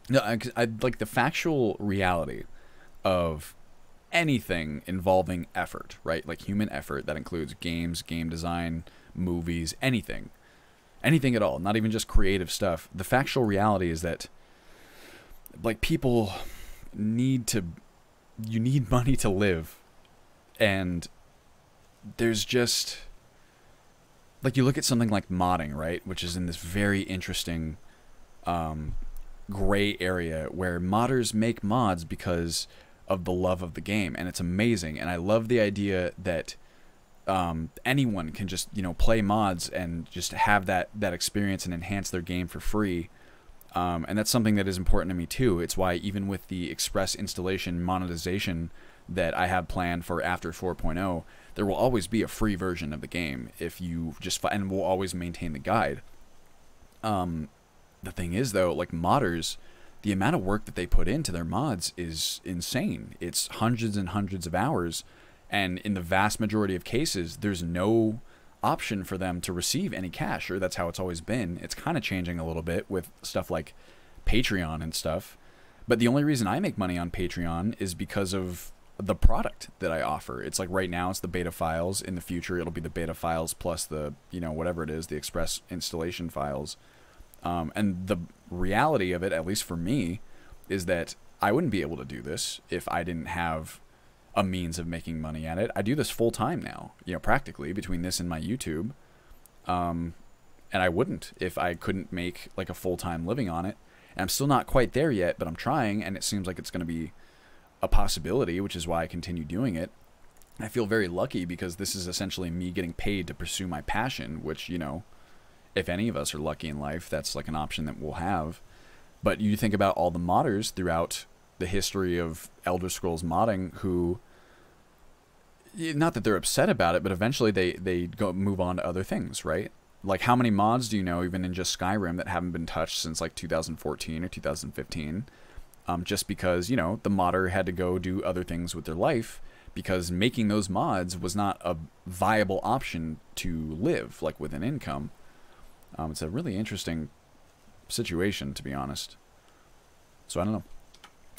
No, I like the factual reality of anything involving effort, right? Like human effort. That includes games, game design, movies, anything. Anything at all, not even just creative stuff. The factual reality is that like people need you need money to live, and there's just like, you look at something like modding, right, which is in this very interesting gray area where modders make mods because of the love of the game, and it's amazing. And I love the idea that anyone can just, you know, play mods and just have that experience and enhance their game for free. And that's something that is important to me too. It's why even with the express installation monetization that I have planned for after 4.0, there will always be a free version of the game if you just and we'll always maintain the guide. The thing is though, like modders, the amount of work that they put into their mods is insane. It's hundreds and hundreds of hours, and in the vast majority of cases, there's no option for them to receive any cash, or that's how it's always been. It's kind of changing a little bit with stuff like Patreon and stuff, but the only reason I make money on Patreon is because of the product that I offer. It's like right now it's the beta files. In the future it'll be the beta files plus the, you know, whatever it is, the express installation files. And the reality of it, at least for me, is that I wouldn't be able to do this if I didn't have a means of making money at it. I do this full time now, you know, practically between this and my YouTube. And I wouldn't if I couldn't make like a full-time living on it. And I'm still not quite there yet, but I'm trying, and it seems like it's going to be a possibility, which is why I continue doing it. I feel very lucky because this is essentially me getting paid to pursue my passion, which, you know, if any of us are lucky in life, that's like an option that we'll have. But you think about all the modders throughout the history of Elder Scrolls modding who, not that they're upset about it, but eventually they go move on to other things, right? Like, how many mods do you know, even in just Skyrim, that haven't been touched since like 2014 or 2015? Just because, you know, the modder had to go do other things with their life because making those mods was not a viable option to live, like, with an income. It's a really interesting situation, to be honest. So I don't know.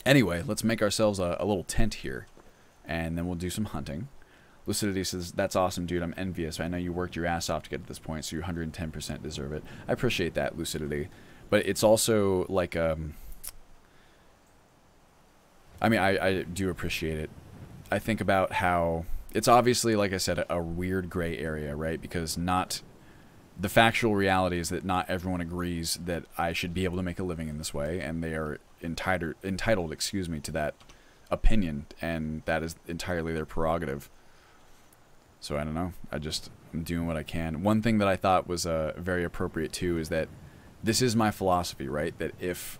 Anyway, let's make ourselves a little tent here, and then we'll do some hunting. Lucidity says, that's awesome, dude. I'm envious. I know you worked your ass off to get to this point, so you 110% deserve it. I appreciate that, Lucidity. But it's also like, I mean, I do appreciate it. I think about how it's obviously, like I said, a weird gray area, right? Because the factual reality is that not everyone agrees that I should be able to make a living in this way, and they are entitled, excuse me, to that opinion, and that is entirely their prerogative. So I don't know. I'm doing what I can. One thing that I thought was very appropriate too is that this is my philosophy, right? That if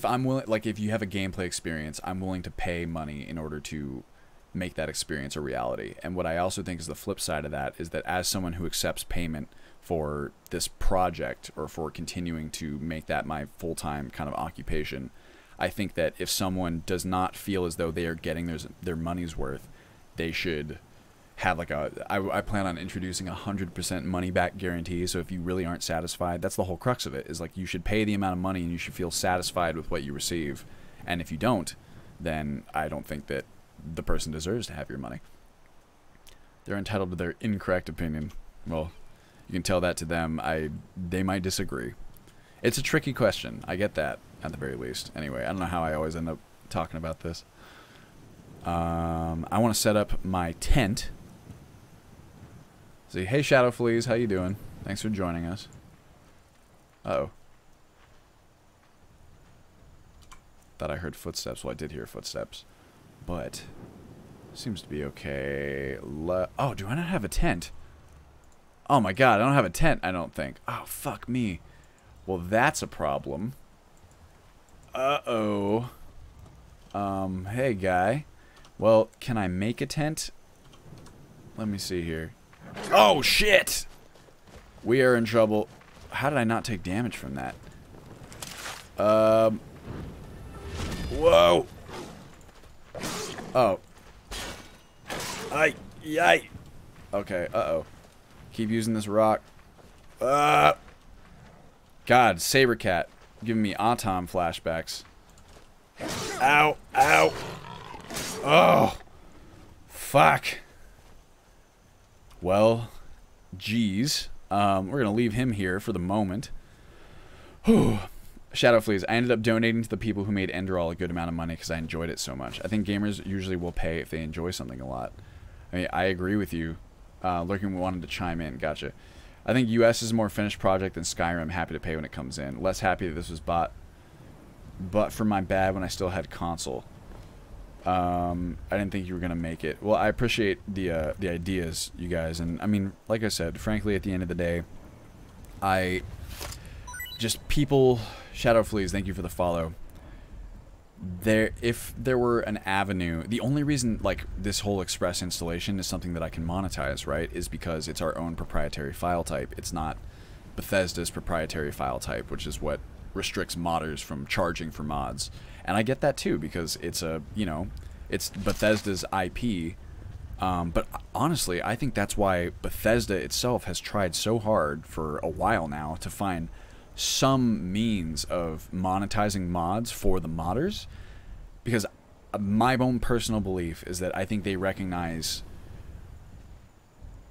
I'm willing, like if you have a gameplay experience, I'm willing to pay money in order to make that experience a reality. And what I also think is the flip side of that is that as someone who accepts payment for this project or for continuing to make that my full-time kind of occupation, I think that if someone does not feel as though they are getting their money's worth, they should have like I plan on introducing 100% money back guarantee. So if you really aren't satisfied, that's the whole crux of it, is like you should pay the amount of money and you should feel satisfied with what you receive. And if you don't, then I don't think that the person deserves to have your money. They're entitled to their incorrect opinion. Well, you can tell that to them. They might disagree. It's a tricky question. I get that, at the very least. Anyway, I don't know how I always end up talking about this. I want to set up my tent. See, hey Shadow Fleas, how you doing? Thanks for joining us. Uh-oh. Thought I heard footsteps. Well, I did hear footsteps. But, seems to be okay. Oh, do I not have a tent? Oh my god, I don't have a tent, I don't think. Oh, fuck me. Well, that's a problem. Uh-oh. Hey, guy. Well, can I make a tent? Let me see here. Oh, shit! We are in trouble. How did I not take damage from that? Whoa! Oh. Yay! Okay, uh-oh. Keep using this rock. God, Saber Cat. Giving me Autumn flashbacks. Ow! Ow! Oh! Fuck! Well, geez. We're gonna leave him here for the moment. Whew. Shadowfleas. I ended up donating to the people who made Enderall a good amount of money because I enjoyed it so much. I think gamers usually will pay if they enjoy something a lot. I mean, I agree with you. Lurking wanted to chime in. Gotcha. I think US is a more finished project than Skyrim. Happy to pay when it comes in. Less happy that this was bought. But for my bad when I still had console. I didn't think you were going to make it. Well, I appreciate the ideas, you guys. And, I mean, like I said, frankly, at the end of the day, people... Shadowfleas, thank you for the follow. If there were an avenue, the only reason like this whole Express installation is something that I can monetize, right, is because it's our own proprietary file type. It's not Bethesda's proprietary file type, which is what restricts modders from charging for mods. And I get that too because it's it's Bethesda's IP. But honestly, I think that's why Bethesda itself has tried so hard for a while now to find some means of monetizing mods for the modders, because my own personal belief is that I think they recognize,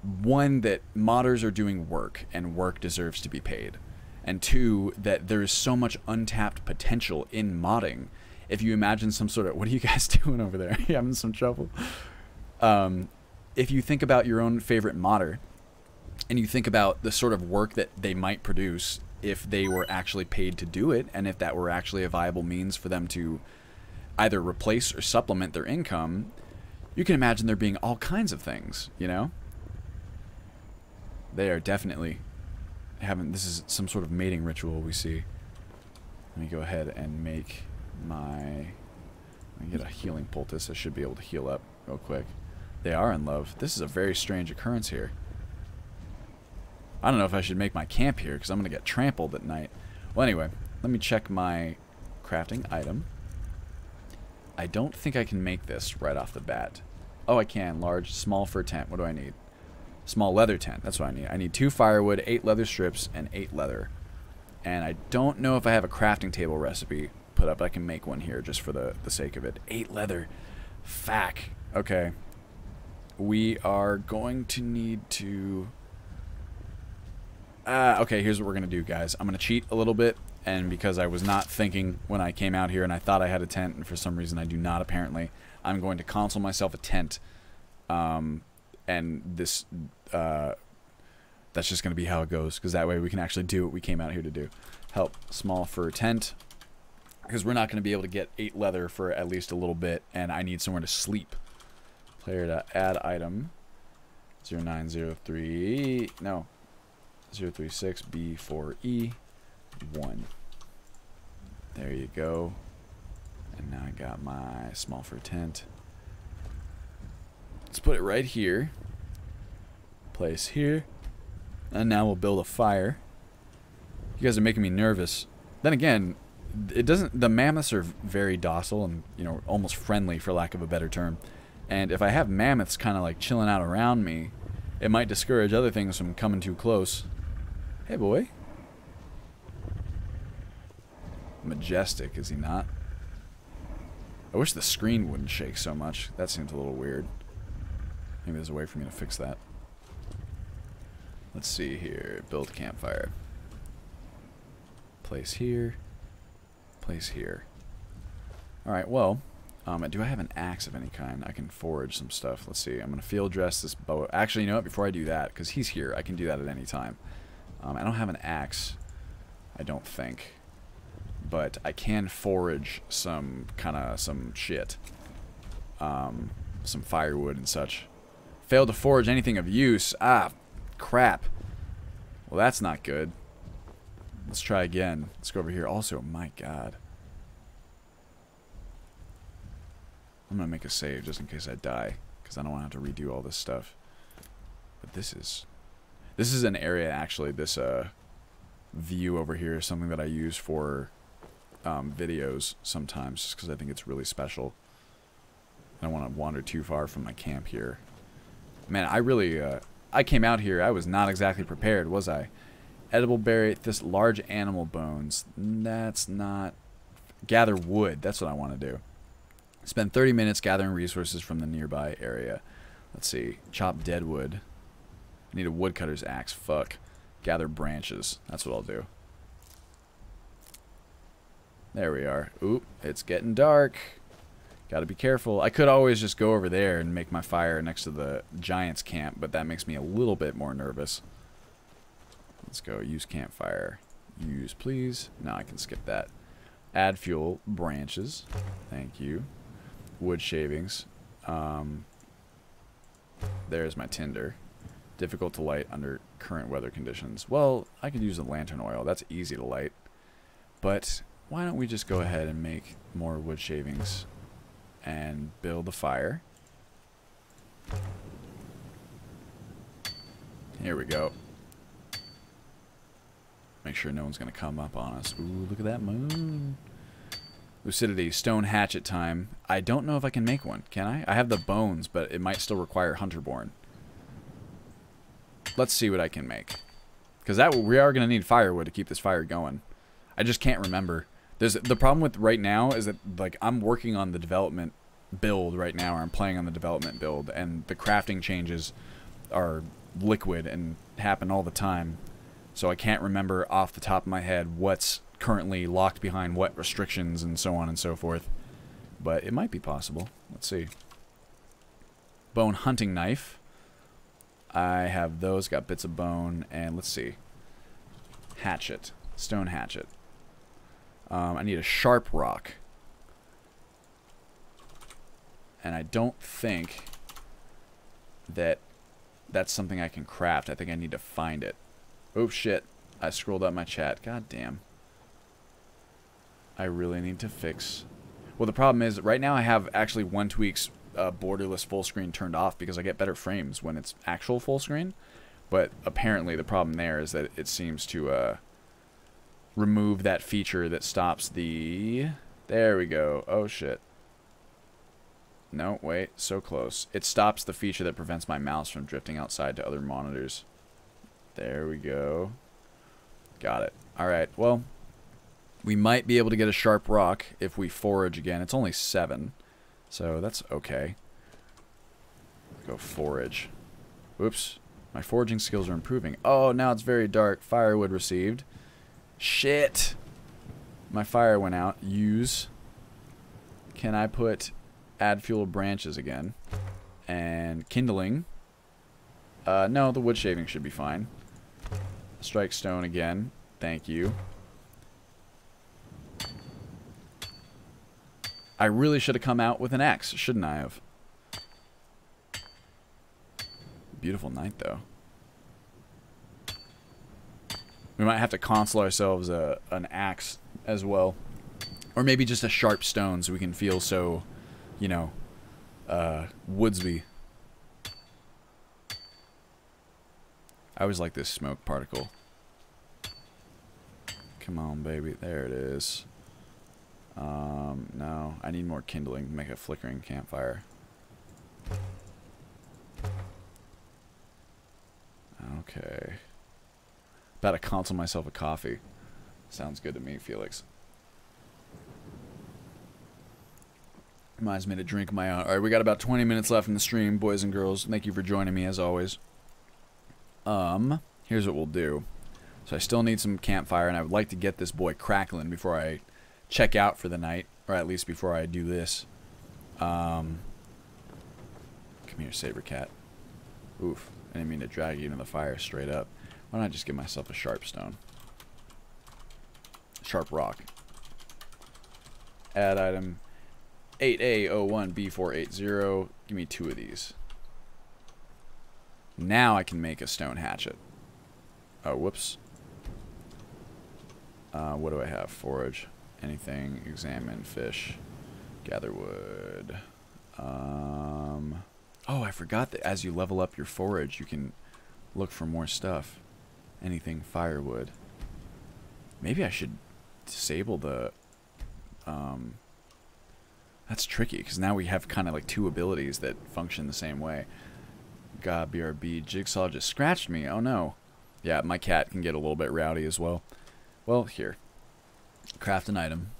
one, that modders are doing work and work deserves to be paid, and two, that there is so much untapped potential in modding. If you imagine some sort of... What are you guys doing over there? You having some trouble? If you think about your own favorite modder and you think about the sort of work that they might produce if they were actually paid to do it, and if that were actually a viable means for them to either replace or supplement their income, you can imagine there being all kinds of things, you know? They are definitely having... This is some sort of mating ritual we see. Let me go ahead and make my... Let me get a healing poultice. I should be able to heal up real quick. They are in love. This is a very strange occurrence here. I don't know if I should make my camp here, because I'm going to get trampled at night. Well, anyway, let me check my crafting item. I don't think I can make this right off the bat. Oh, I can. Large, small fur tent. What do I need? Small leather tent. That's what I need. I need 2 firewood, 8 leather strips, and 8 leather. And I don't know if I have a crafting table recipe put up. I can make one here just for the sake of it. 8 leather. Fack. Okay. We are going to need to... okay, here's what we're going to do, guys. I'm going to cheat a little bit, and because I was not thinking when I came out here and I thought I had a tent, and for some reason I do not apparently, I'm going to console myself a tent. And this, that's just going to be how it goes, because that way we can actually do what we came out here to do. Help, small fur tent, because we're not going to be able to get 8 leather for at least a little bit, and I need somewhere to sleep. Player to add item, 0903, no. 036B4E1. There you go. And now I got my small fur tent. Let's put it right here. Place here. And now we'll build a fire. You guys are making me nervous. Then again, it doesn't... The mammoths are very docile and, you know, almost friendly, for lack of a better term. And if I have mammoths kind of like chilling out around me, it might discourage other things from coming too close. Hey, boy. Majestic, is he not? I wish the screen wouldn't shake so much. That seems a little weird. Maybe there's a way for me to fix that. Let's see here. Build campfire. Place here. Place here. Alright, well, do I have an axe of any kind? I can forage some stuff. Let's see. I'm going to field dress this bow. Actually, you know what? Before I do that, because he's here, I can do that at any time. I don't have an axe, I don't think. but I can forage some shit. Some firewood and such. Failed to forage anything of use. Ah, crap. Well, that's not good. Let's try again. Let's go over here. Also, my god. I'm gonna make a save just in case I die, because I don't want to have to redo all this stuff. But this is an area, actually. This view over here is something that I use for videos sometimes, just because I think it's really special. I don't want to wander too far from my camp here. Man, I really I came out here. I was not exactly prepared, was I? Edible berry, this large animal bones. That's not... Gather wood. That's what I want to do. Spend 30 minutes gathering resources from the nearby area. Let's see. Chop dead wood. I need a woodcutter's axe. Fuck. Gather branches. That's what I'll do. There we are. Oop. It's getting dark. Gotta be careful. I could always just go over there and make my fire next to the giant's camp, but that makes me a little bit more nervous. Let's go. Use campfire. Use, please. No, I can skip that. Add fuel. Branches. Thank you. Wood shavings. There's my tinder. Difficult to light under current weather conditions. Well, I could use the lantern oil. That's easy to light. But why don't we just go ahead and make more wood shavings and build a fire. Here we go. Make sure no one's going to come up on us. Ooh, look at that moon. Lucidity, stone hatchet time. I don't know if I can make one. Can I? I have the bones, but it might still require Hunterborn. Let's see what I can make. Because we are going to need firewood to keep this fire going. I just can't remember. The problem with right now is that, like, I'm working on the development build right now, or I'm playing on the development build, and the crafting changes are liquid and happen all the time. So I can't remember off the top of my head what's currently locked behind what restrictions and so on and so forth. But it might be possible. Let's see. Bone hunting knife. I have those, got bits of bone, and let's see. Hatchet. Stone hatchet. I need a sharp rock. And I don't think that that's something I can craft. I think I need to find it. Oh shit. I scrolled up my chat. God damn. I really need to fix... Well, the problem is, right now I have actually 1tweak's borderless full screen turned off because I get better frames when it's actual full screen. But apparently the problem there is that it seems to remove that feature that stops the... There we go. Oh shit. No, wait. So close. It stops the feature that prevents my mouse from drifting outside to other monitors. There we go. Got it. Alright, well, we might be able to get a sharp rock if we forage again. It's only 7, so that's okay. Go forage. Oops. My foraging skills are improving. Oh, now it's very dark. Firewood received. Shit. My fire went out. Use. Can I put add fuel branches again? And kindling. No, the wood shaving should be fine. Strike stone again. Thank you. I really should have come out with an axe, shouldn't I have? Beautiful night, though. We might have to console ourselves an axe as well. Or maybe just a sharp stone so we can feel so, you know, woodsy. I always like this smoke particle. Come on, baby. There it is. No. I need more kindling to make a flickering campfire. Okay. About to console myself a coffee. Sounds good to me, Felix. Reminds me to drink my own. Alright, we got about 20 minutes left in the stream, boys and girls. Thank you for joining me, as always. Here's what we'll do. So I still need some campfire, and I would like to get this boy crackling before I check out for the night, or at least before I do this. Come here, saber cat. Oof, I didn't mean to drag you into the fire straight up. Why don't I just give myself a sharp stone? Sharp rock. Add item 8A01B480. Give me 2 of these. Now I can make a stone hatchet. Oh, whoops. What do I have? Forage. Anything. Examine. Fish. Gather wood. Oh, I forgot that as you level up your forage, you can look for more stuff. Anything firewood. Maybe I should disable the... That's tricky, because now we have kind of like 2 abilities that function the same way. God, BRB. Jigsaw just scratched me. Oh, no. Yeah, my cat can get a little bit rowdy as well. Well, here. Craft an item.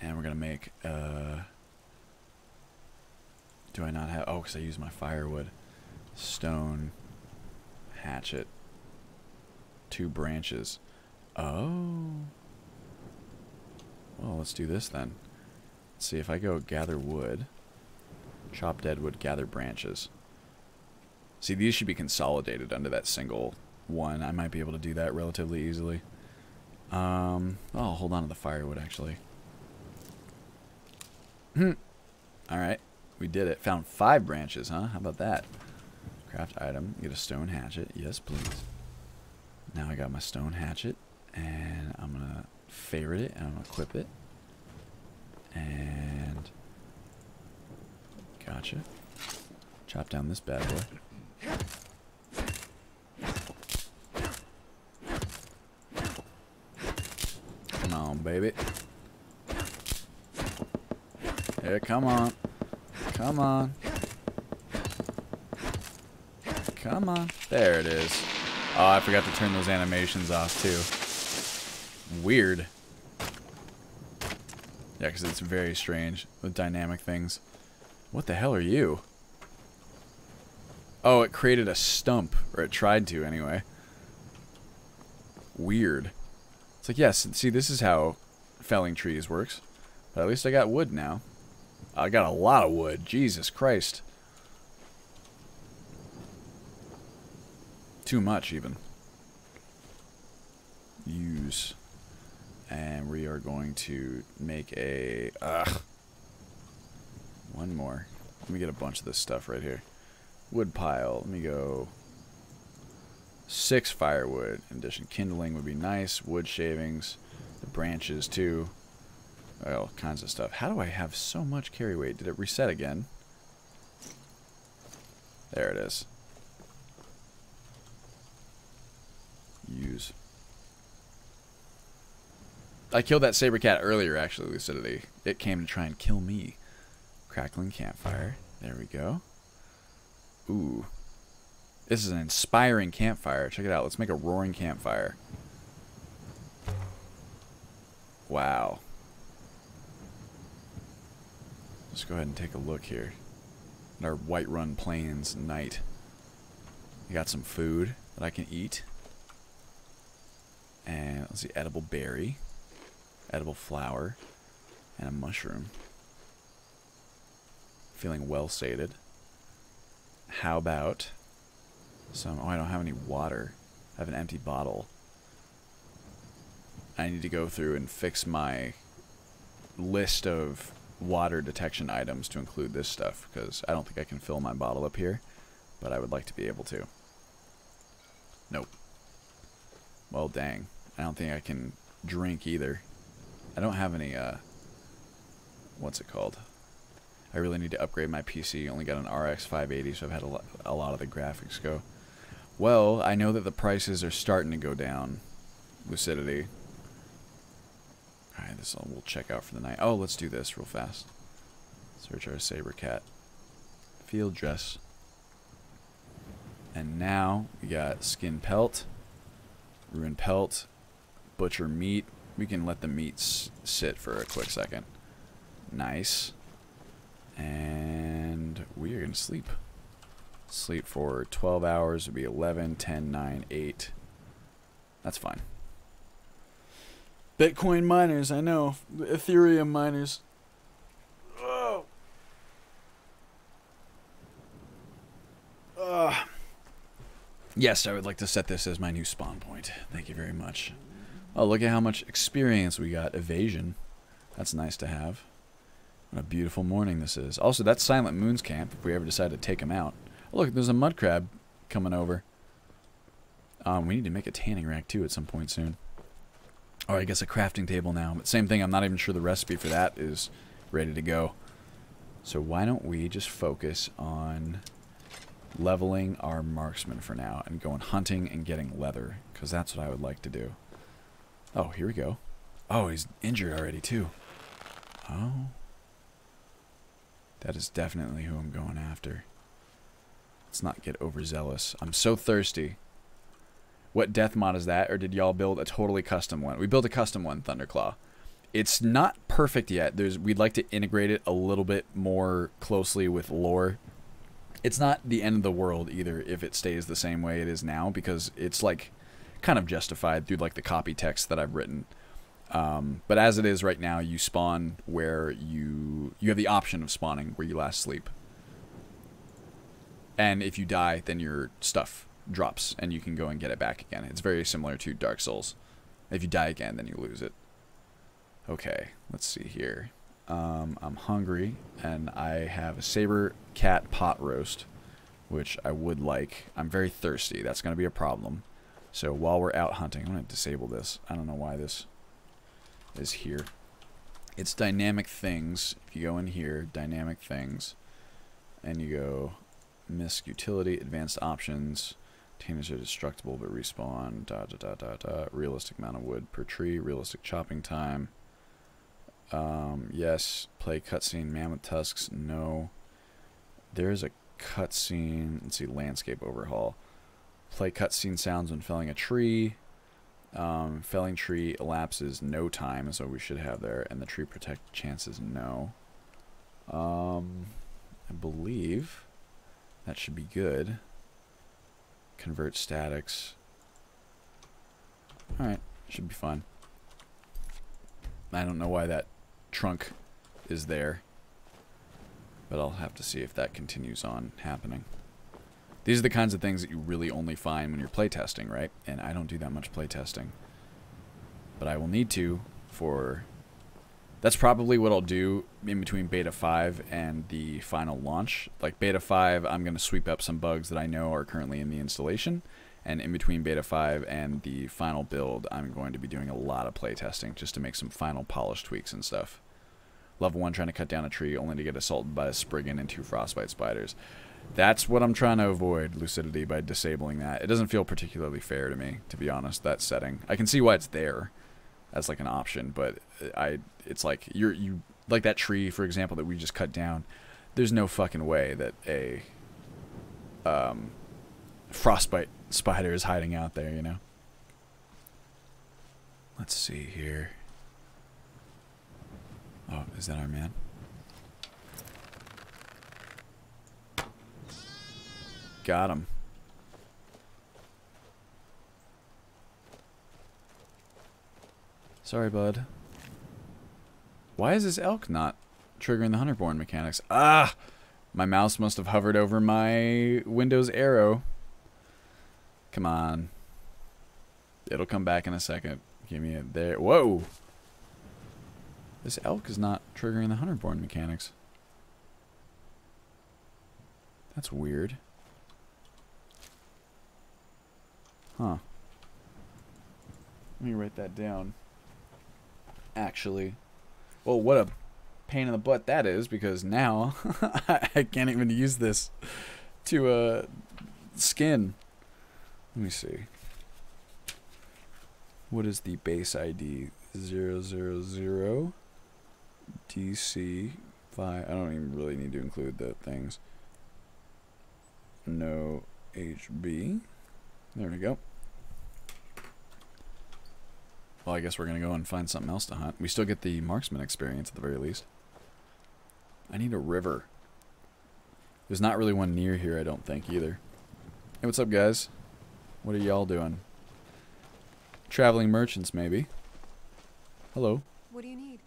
And we're going to make... Do I not have... Oh, because I use my firewood. Stone. Hatchet. 2 branches. Oh. Well, let's do this then. Let's see if I go gather wood. Chop dead wood, gather branches. See, these should be consolidated under that single one. I might be able to do that relatively easily. I'll hold on to the firewood, actually. Alright. We did it. Found 5 branches, huh? How about that? Craft item. Get a stone hatchet. Yes, please. Now I got my stone hatchet. And I'm going to ferret it. And I'm going to equip it. And... Gotcha. Chop down this bad boy. Come on, baby. Yeah, come on. Come on. Come on. There it is. Oh, I forgot to turn those animations off, too. Weird. Yeah, because it's very strange with dynamic things. What the hell are you? Oh, it created a stump. Or it tried to, anyway. Weird. It's like, yes, see, this is how felling trees works. But at least I got wood now. I got a lot of wood. Jesus Christ. Too much, even. Use. And we are going to make a... One more. Let me get a bunch of this stuff right here. Wood pile. Let me go... 6 firewood. In addition, kindling would be nice. Wood shavings. The branches, too. All kinds of stuff. How do I have so much carry weight? Did it reset again? There it is. Use. I killed that saber cat earlier, actually, Lucidity. It came to try and kill me. Crackling campfire. There we go. Ooh. This is an inspiring campfire. Check it out. Let's make a roaring campfire. Wow. Let's go ahead and take a look here at our Whiterun Plains night. We got some food that I can eat. And let's see, edible berry, edible flower, and a mushroom. Feeling well sated. How about some... Oh, I don't have any water. I have an empty bottle. I need to go through and fix my list of water detection items to include this stuff, because I don't think I can fill my bottle up here, but I would like to be able to. Nope. Well, dang. I don't think I can drink either. I don't have any, what's it called? I really need to upgrade my PC. Only got an RX 580, so I've had a lot of the graphics go. Well, I know that the prices are starting to go down. Lucidity. Alright, we'll check out for the night. Oh, let's do this real fast. Search our saber cat. Field dress. And now we got skin pelt, ruin pelt, butcher meat. We can let the meat sit for a quick second. Nice. And we are going to sleep. Sleep for 12 hours would be 11, 10, 9, 8. That's fine. Bitcoin miners, I know. Ethereum miners. Oh. Yes, I would like to set this as my new spawn point. Thank you very much. Oh, look at how much experience we got. Evasion. That's nice to have. What a beautiful morning this is. Also, that's Silent Moon's camp, if we ever decide to take him out. Oh, look, there's a mud crab coming over. We need to make a tanning rack, too, at some point soon. Or I guess a crafting table now. But same thing, I'm not even sure the recipe for that is ready to go. So why don't we just focus on leveling our marksman for now and going hunting and getting leather, because that's what I would like to do. Oh, here we go. Oh, he's injured already, too. Oh. That is definitely who I'm going after. Let's not get overzealous. I'm so thirsty. What death mod is that? Or did y'all build a totally custom one? We built a custom one, Thunderclaw. It's not perfect yet. We'd like to integrate it a little bit more closely with lore. It's not the end of the world either if it stays the same way it is now, because it's like kind of justified through like the copy text that I've written. But as it is right now, you spawn where you have the option of spawning where you last sleep. And if you die, then your stuff drops and you can go and get it back again. It's very similar to Dark Souls. If you die again, then you lose it. Okay, let's see here. I'm hungry and I have a saber cat pot roast, which I would like. I'm very thirsty. That's going to be a problem. So while we're out hunting, I'm going to disable this. I don't know why this is here. It's dynamic things. If you go in here, dynamic things, and you go misc utility, advanced options, containers are destructible but respawn, realistic amount of wood per tree, realistic chopping time, yes, play cutscene, mammoth tusks, no. There's a cutscene, let's see, landscape overhaul, play cutscene sounds when felling a tree. Felling tree elapses no time, so we should have there, and the tree protect chances no. I believe that should be good. Convert statics. Alright, should be fun. I don't know why that trunk is there, but I'll have to see if that continues on happening. These are the kinds of things that you really only find when you're playtesting, right? And I don't do that much playtesting. But I will need to for... That's probably what I'll do in between Beta 5 and the final launch. Like Beta 5, I'm going to sweep up some bugs that I know are currently in the installation. And in between Beta 5 and the final build, I'm going to be doing a lot of playtesting just to make some final polish tweaks and stuff. Level 1, trying to cut down a tree only to get assaulted by a Spriggan and 2 frostbite spiders. That's what I'm trying to avoid, Lucidity, by disabling that. It doesn't feel particularly fair to me, to be honest, that setting. I can see why it's there as like an option, but it's like you like that tree, for example, that we just cut down. There's no fucking way that a frostbite spider is hiding out there, you know? Let's see here. Oh, is that our man? Got him. Sorry, bud. Why is this elk not triggering the Hunterborn mechanics? Ah! My mouse must have hovered over my Windows arrow. Come on. It'll come back in a second. Give me it there. Whoa! This elk is not triggering the Hunterborn mechanics. That's weird. Huh. Let me write that down. Actually. Well, what a pain in the butt that is, because now I can't even use this to skin. Let me see. What is the base ID? 000 DC 5. I don't even really need to include the things. No HB. There we go. Well, I guess we're going to go and find something else to hunt. We still get the marksman experience at the very least. I need a river. There's not really one near here, I don't think, either. Hey, what's up, guys? What are y'all doing? Traveling merchants, maybe. Hello. What do you need?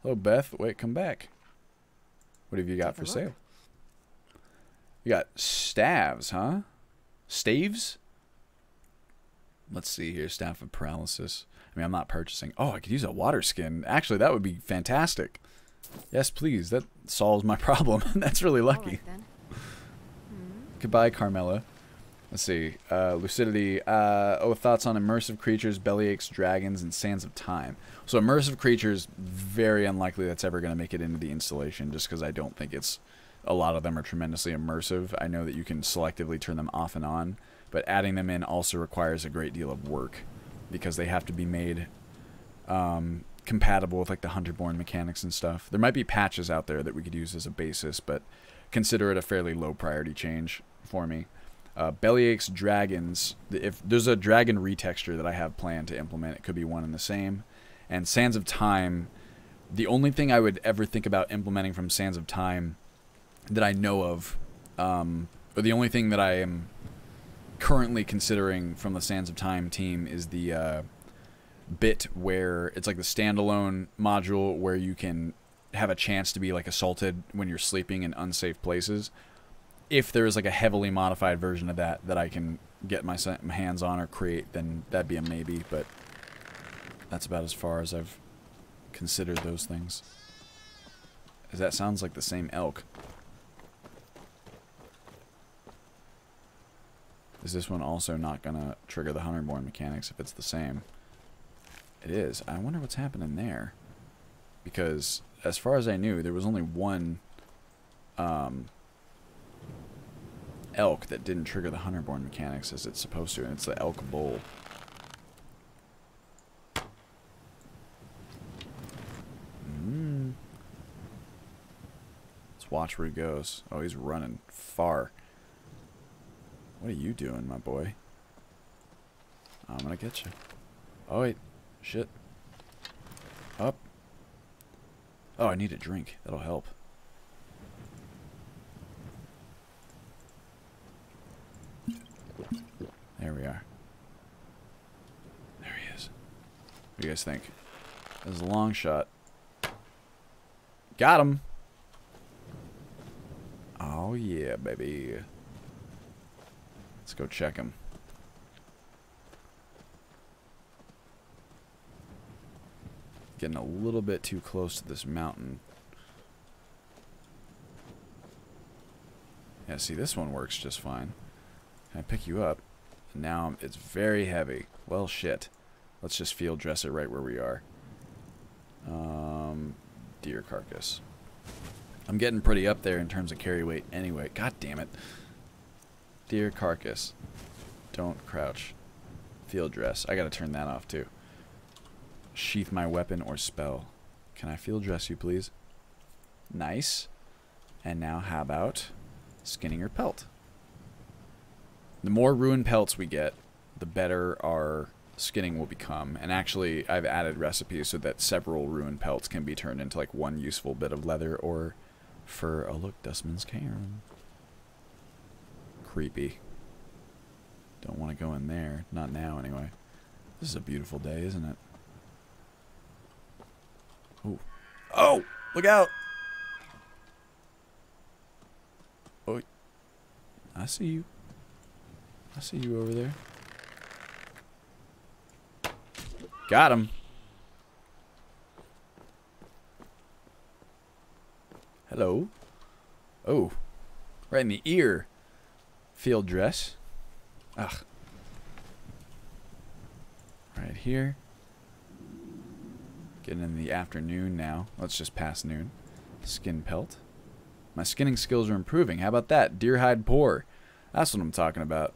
Hello, Beth. Wait, come back. What have you got for sale? You got staves, huh? Staves? Let's see here. Staff of paralysis. I mean, I'm not purchasing. Oh, I could use a water skin. Actually, that would be fantastic. Yes, please. That solves my problem. That's really lucky. All right, then. Goodbye, Carmela. Let's see. Lucidity. Thoughts on immersive creatures, bellyaches, dragons, and sands of time. So immersive creatures, very unlikely that's ever going to make it into the installation, just because I don't think it's... A lot of them are tremendously immersive. I know that you can selectively turn them off and on, but adding them in also requires a great deal of work, because they have to be made compatible with like the Hunterborn mechanics and stuff. There might be patches out there that we could use as a basis, but consider it a fairly low priority change for me. Bellyakes, dragons. If there's a dragon retexture that I have planned to implement, it could be one and the same. And Sands of Time, the only thing I would ever think about implementing from Sands of Time that I know of, or the only thing that I am currently considering from the Sands of Time team is the bit where it's like the standalone module where you can have a chance to be like assaulted when you're sleeping in unsafe places. If there is like a heavily modified version of that that I can get my hands on or create, then that'd be a maybe, but that's about as far as I've considered those things. As that sounds like the same elk. Is this one also not gonna trigger the Hunterborn mechanics if it's the same? It is. I wonder what's happening there. Because as far as I knew, there was only one elk that didn't trigger the Hunterborn mechanics as it's supposed to, and it's the elk bull. Let's watch where he goes. Oh, he's running far. What are you doing, my boy? I'm gonna get you. Oh, wait. Shit. Up. Oh, I need a drink. That'll help. There we are. There he is. What do you guys think? That was a long shot. Got him! Oh yeah, baby. Let's go check him. Getting a little bit too close to this mountain. Yeah, see, this one works just fine. Can I pick you up? And now it's very heavy. Well, shit. Let's just field dress it right where we are. Deer carcass. I'm getting pretty up there in terms of carry weight anyway. God damn it. Deer carcass. Don't crouch. Field dress. I gotta turn that off too. Sheath my weapon or spell. Can I field dress you, please? Nice. And now how about skinning your pelt? The more ruined pelts we get, the better our skinning will become. And actually, I've added recipes so that several ruined pelts can be turned into like one useful bit of leather or fur. Oh look, Dustman's Cairn. Creepy. Don't want to go in there. Not now, anyway. This is a beautiful day, isn't it? Oh. Oh! Look out! Oh. I see you. I see you over there. Got him. Hello. Oh. Right in the ear. Field dress. Ugh. Right here. Getting in the afternoon now. Let's just pass noon. Skin pelt. My skinning skills are improving. How about that? Deer hide pour. That's what I'm talking about.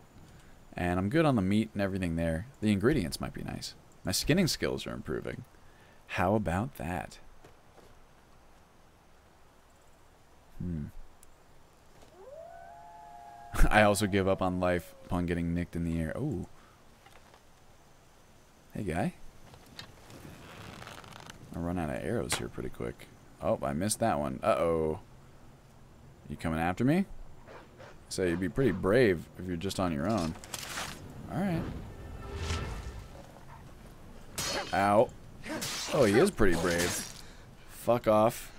And I'm good on the meat and everything there. The ingredients might be nice. My skinning skills are improving. How about that? I also give up on life upon getting nicked in the air. Oh. Hey, guy. I'll run out of arrows here pretty quick. Oh, I missed that one. Uh-oh. You coming after me? So you'd be pretty brave if you're just on your own. Alright. Ow. Oh, he is pretty brave. Fuck off.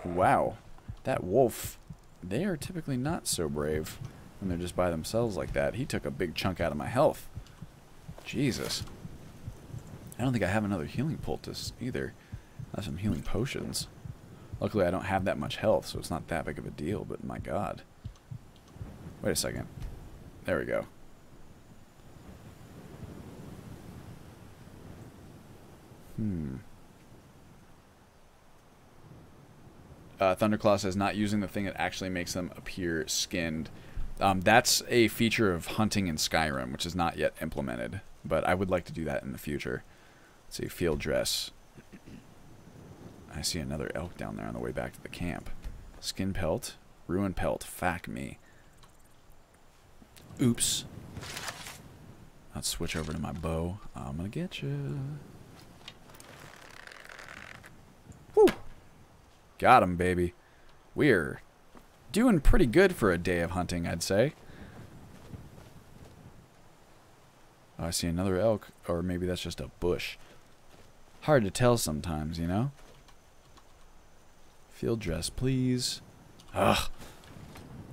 Wow. That wolf, they are typically not so brave when they're just by themselves like that. He took a big chunk out of my health. Jesus. I don't think I have another healing poultice either. That's some healing potions. Luckily, I don't have that much health, so it's not that big of a deal, but my god. Wait a second. There we go. Thunderclaw says not using the thing that actually makes them appear skinned. That's a feature of hunting in Skyrim, which is not yet implemented, but I would like to do that in the future. Let's see, field dress. I see another elk down there on the way back to the camp. Skin pelt, ruin pelt, fuck me. Oops. Let's switch over to my bow. I'm gonna get you. Woo! Got him, baby. We're doing pretty good for a day of hunting, I'd say. Oh, I see another elk, or maybe that's just a bush. Hard to tell sometimes, you know? Field dress, please. Ugh.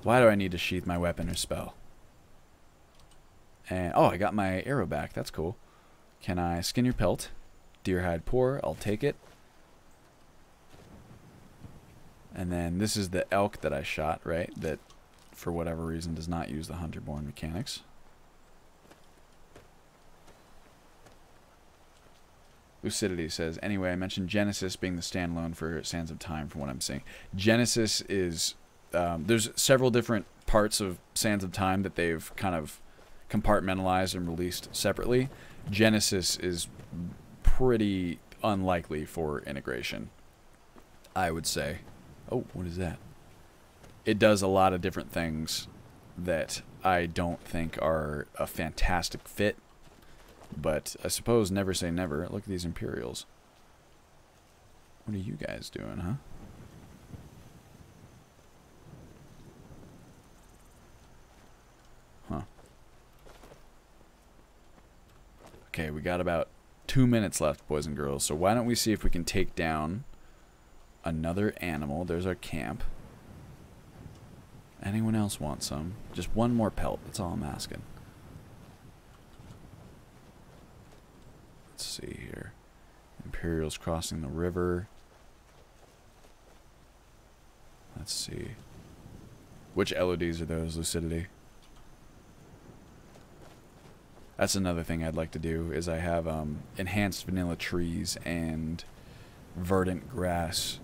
Why do I need to sheath my weapon or spell? And oh, I got my arrow back. That's cool. Can I skin your pelt? Deer hide poor. I'll take it. And then this is the elk that I shot, right? That, for whatever reason, does not use the hunter-born mechanics. Lucidity says, anyway, I mentioned Genesis being the standalone for Sands of Time from what I'm seeing. Genesis is, there's several different parts of Sands of Time that they've kind of compartmentalized and released separately. Genesis is pretty unlikely for integration, I would say. Oh, what is that? It does a lot of different things that I don't think are a fantastic fit. But I suppose never say never. Look at these Imperials. What are you guys doing, huh? Huh. Okay, we got about 2 minutes left, boys and girls. So why don't we see if we can take down another animal. There's our camp. Anyone else want some? Just one more pelt. That's all I'm asking. Let's see here. Imperials crossing the river. Let's see. Which LODs are those, Lucidity? That's another thing I'd like to do, is I have enhanced vanilla trees and verdant grass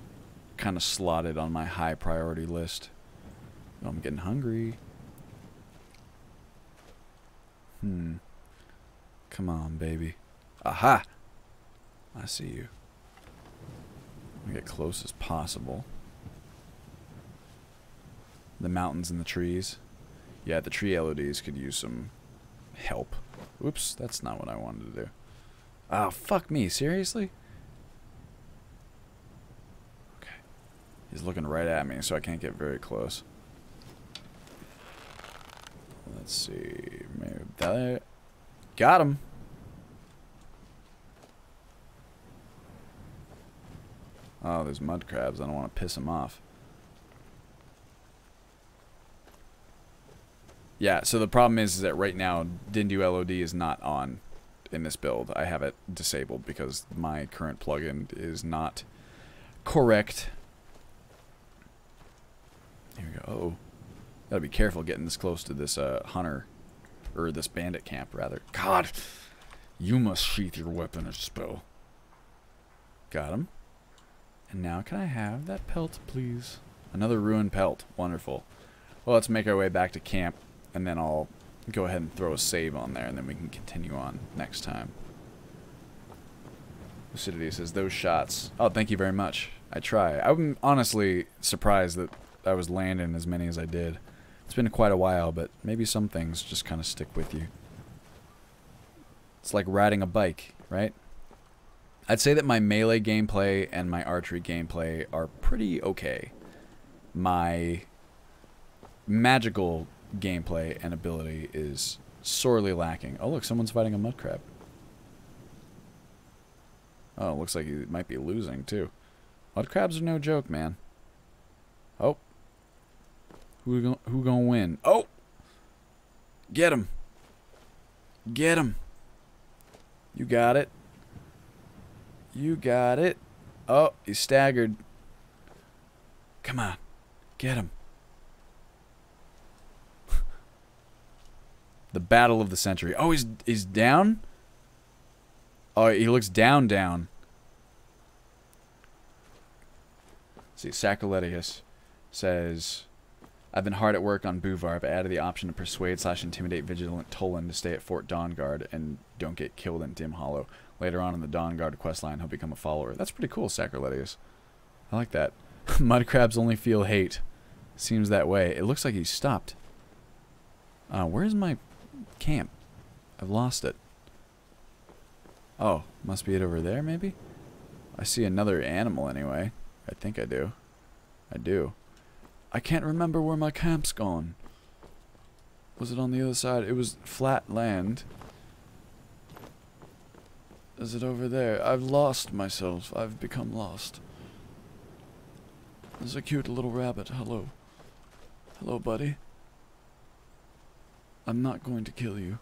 kind of slotted on my high priority list. Oh, I'm getting hungry. Come on, baby. Aha! I see you. I'm gonna get close as possible. The mountains and the trees. Yeah, the tree LODs could use some help. Oops, that's not what I wanted to do. Oh, fuck me. Seriously? Okay. He's looking right at me, so I can't get very close. Let's see. Maybe that. Got him. Oh, there's mud crabs. I don't want to piss him off. Yeah, so the problem is that right now, Dindu LOD is not on in this build. I have it disabled because my current plugin is not correct. Here we go. Uh-oh. Gotta be careful getting this close to this hunter, or this bandit camp, rather. God! You must sheath your weapon or spell. Got him. And now can I have that pelt, please? Another ruined pelt. Wonderful. Well, let's make our way back to camp, and then I'll go ahead and throw a save on there, and then we can continue on next time. Lucidity says, those shots. Oh, thank you very much. I try. I'm honestly surprised that I was landing as many as I did. It's been quite a while, but maybe some things just kind of stick with you. It's like riding a bike, right? I'd say that my melee gameplay and my archery gameplay are pretty okay. My magical gameplay and ability is sorely lacking. Oh, look, someone's fighting a mud crab. Oh, looks like he might be losing, too. Mud crabs are no joke, man. Oh. Who gonna win? Oh! Get him. Get him. You got it. You got it. Oh, he's staggered. Come on. Get him. The battle of the century. Oh, he's down? Oh, he looks down. Let's see, Sacrilegius says, I've been hard at work on Buvar, but added the option to persuade/intimidate Vigilant Tolan to stay at Fort Dawnguard and don't get killed in Dim Hollow. Later on in the Dawnguard questline, he'll become a follower. That's pretty cool, Sacrilegius. I like that. Mudcrabs only feel hate. Seems that way. It looks like he's stopped. Where's my camp? I've lost it. Oh, must be it over there, maybe? I see another animal anyway. I think I do. I do. I can't remember where my camp's gone. Was it on the other side? It was flat land. Is it over there? I've lost myself. I've become lost. There's a cute little rabbit. Hello. Hello, buddy. I'm not going to kill you.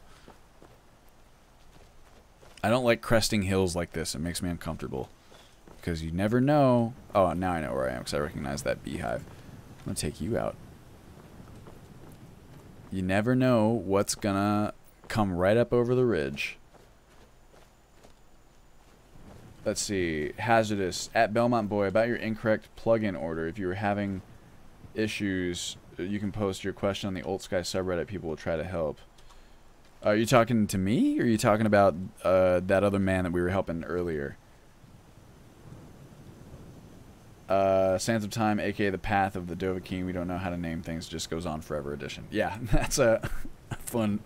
I don't like cresting hills like this. It makes me uncomfortable. Because you never know. Oh, now I know where I am because I recognize that beehive. I'm going to take you out. You never know what's going to come right up over the ridge. Let's see. Hazardous. At Belmont Boy, about your incorrect plugin order. If you were having issues, you can post your question on the Old Sky subreddit. People will try to help. Are you talking to me? Or are you talking about that other man that we were helping earlier? Sands of Time, aka the Path of the Dovahkiin. We don't know how to name things. Just goes on forever edition. Yeah, that's a fun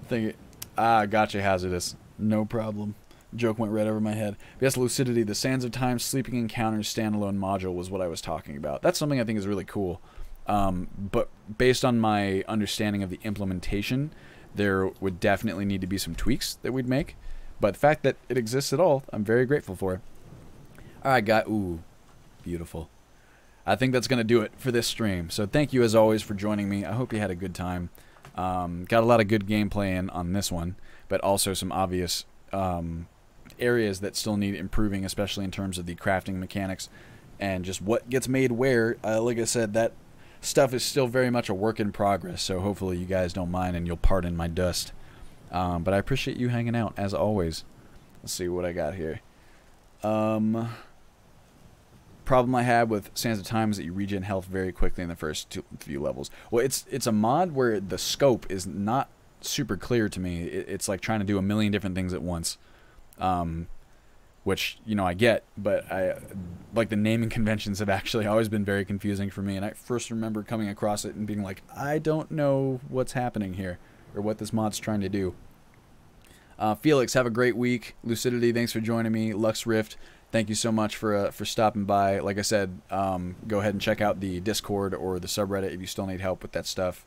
thing. Gotcha, Hazardous. No problem. Joke went right over my head. But yes, Lucidity, the Sands of Time Sleeping Encounters standalone module was what I was talking about. That's something I think is really cool. But based on my understanding of the implementation, there would definitely need to be some tweaks that we'd make. But the fact that it exists at all, I'm very grateful for. Alright, guys. Ooh, beautiful. I think that's going to do it for this stream. So thank you as always for joining me. I hope you had a good time. Got a lot of good gameplay in on this one, but also some obvious areas that still need improving, especially in terms of the crafting mechanics and just what gets made where. Like I said, that stuff is still very much a work in progress, so hopefully you guys don't mind and you'll pardon my dust. But I appreciate you hanging out, as always. Let's see what I got here. Problem I had with Sands of Time is that you regen health very quickly in the first few levels. Well, it's a mod where the scope is not super clear to me. It's like trying to do a million different things at once. Which, you know, I get, but like the naming conventions have actually always been very confusing for me, and I first remember coming across it and being like, I don't know what's happening here, or what this mod's trying to do. Felix, have a great week. Lucidity, thanks for joining me. Lux Rift, thank you so much for stopping by. Like I said, go ahead and check out the Discord or the subreddit if you still need help with that stuff.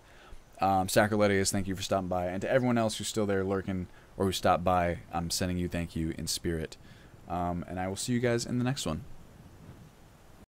Sacrilegius, thank you for stopping by. And to everyone else who's still there lurking or who stopped by, I'm sending you thank you in spirit. And I will see you guys in the next one.